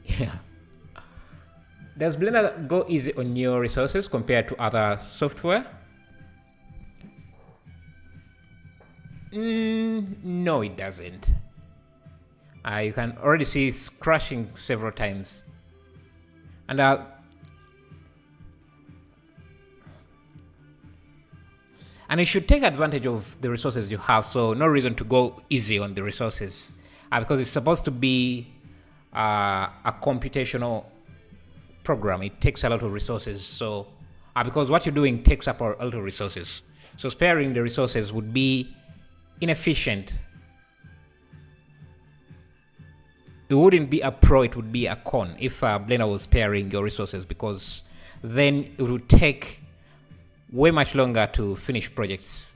Yeah. Does Blender go easy on your resources compared to other software? No, it doesn't. You can already see it's crashing several times. And you should take advantage of the resources you have, so no reason to go easy on the resources. Because it's supposed to be a computational program. It takes a lot of resources, so because what you're doing takes up a lot of resources. So sparing the resources would be inefficient. It wouldn't be a pro, it would be a con if Blender was sparing your resources, because then it would take way much longer to finish projects.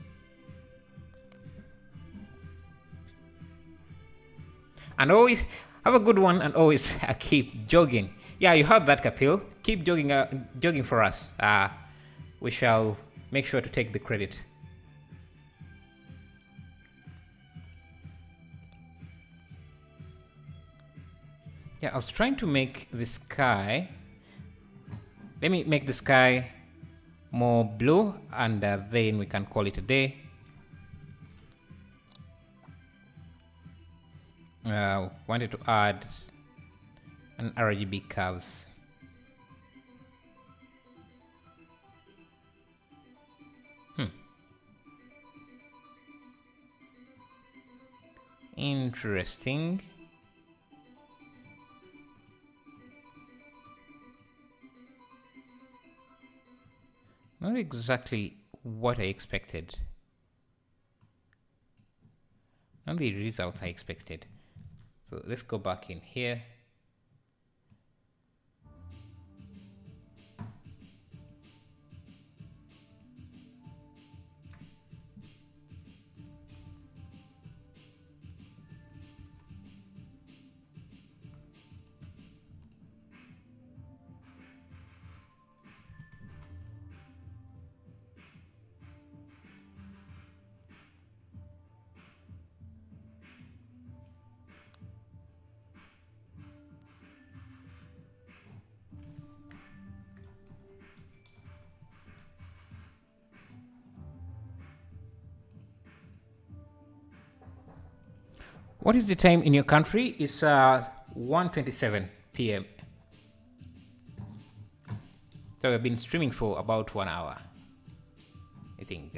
And always have a good one, and always keep jogging. Yeah, you heard that, Kapil. Keep jogging, jogging for us. We shall make sure to take the credit. Yeah, I was trying to make the sky. Let me make the sky more blue, and then we can call it a day. Wanted to add an RGB curves. Interesting. Not exactly what I expected. Not the results I expected. So let's go back in here. What is the time in your country? It's 1:27 p.m. So we've been streaming for about 1 hour, I think.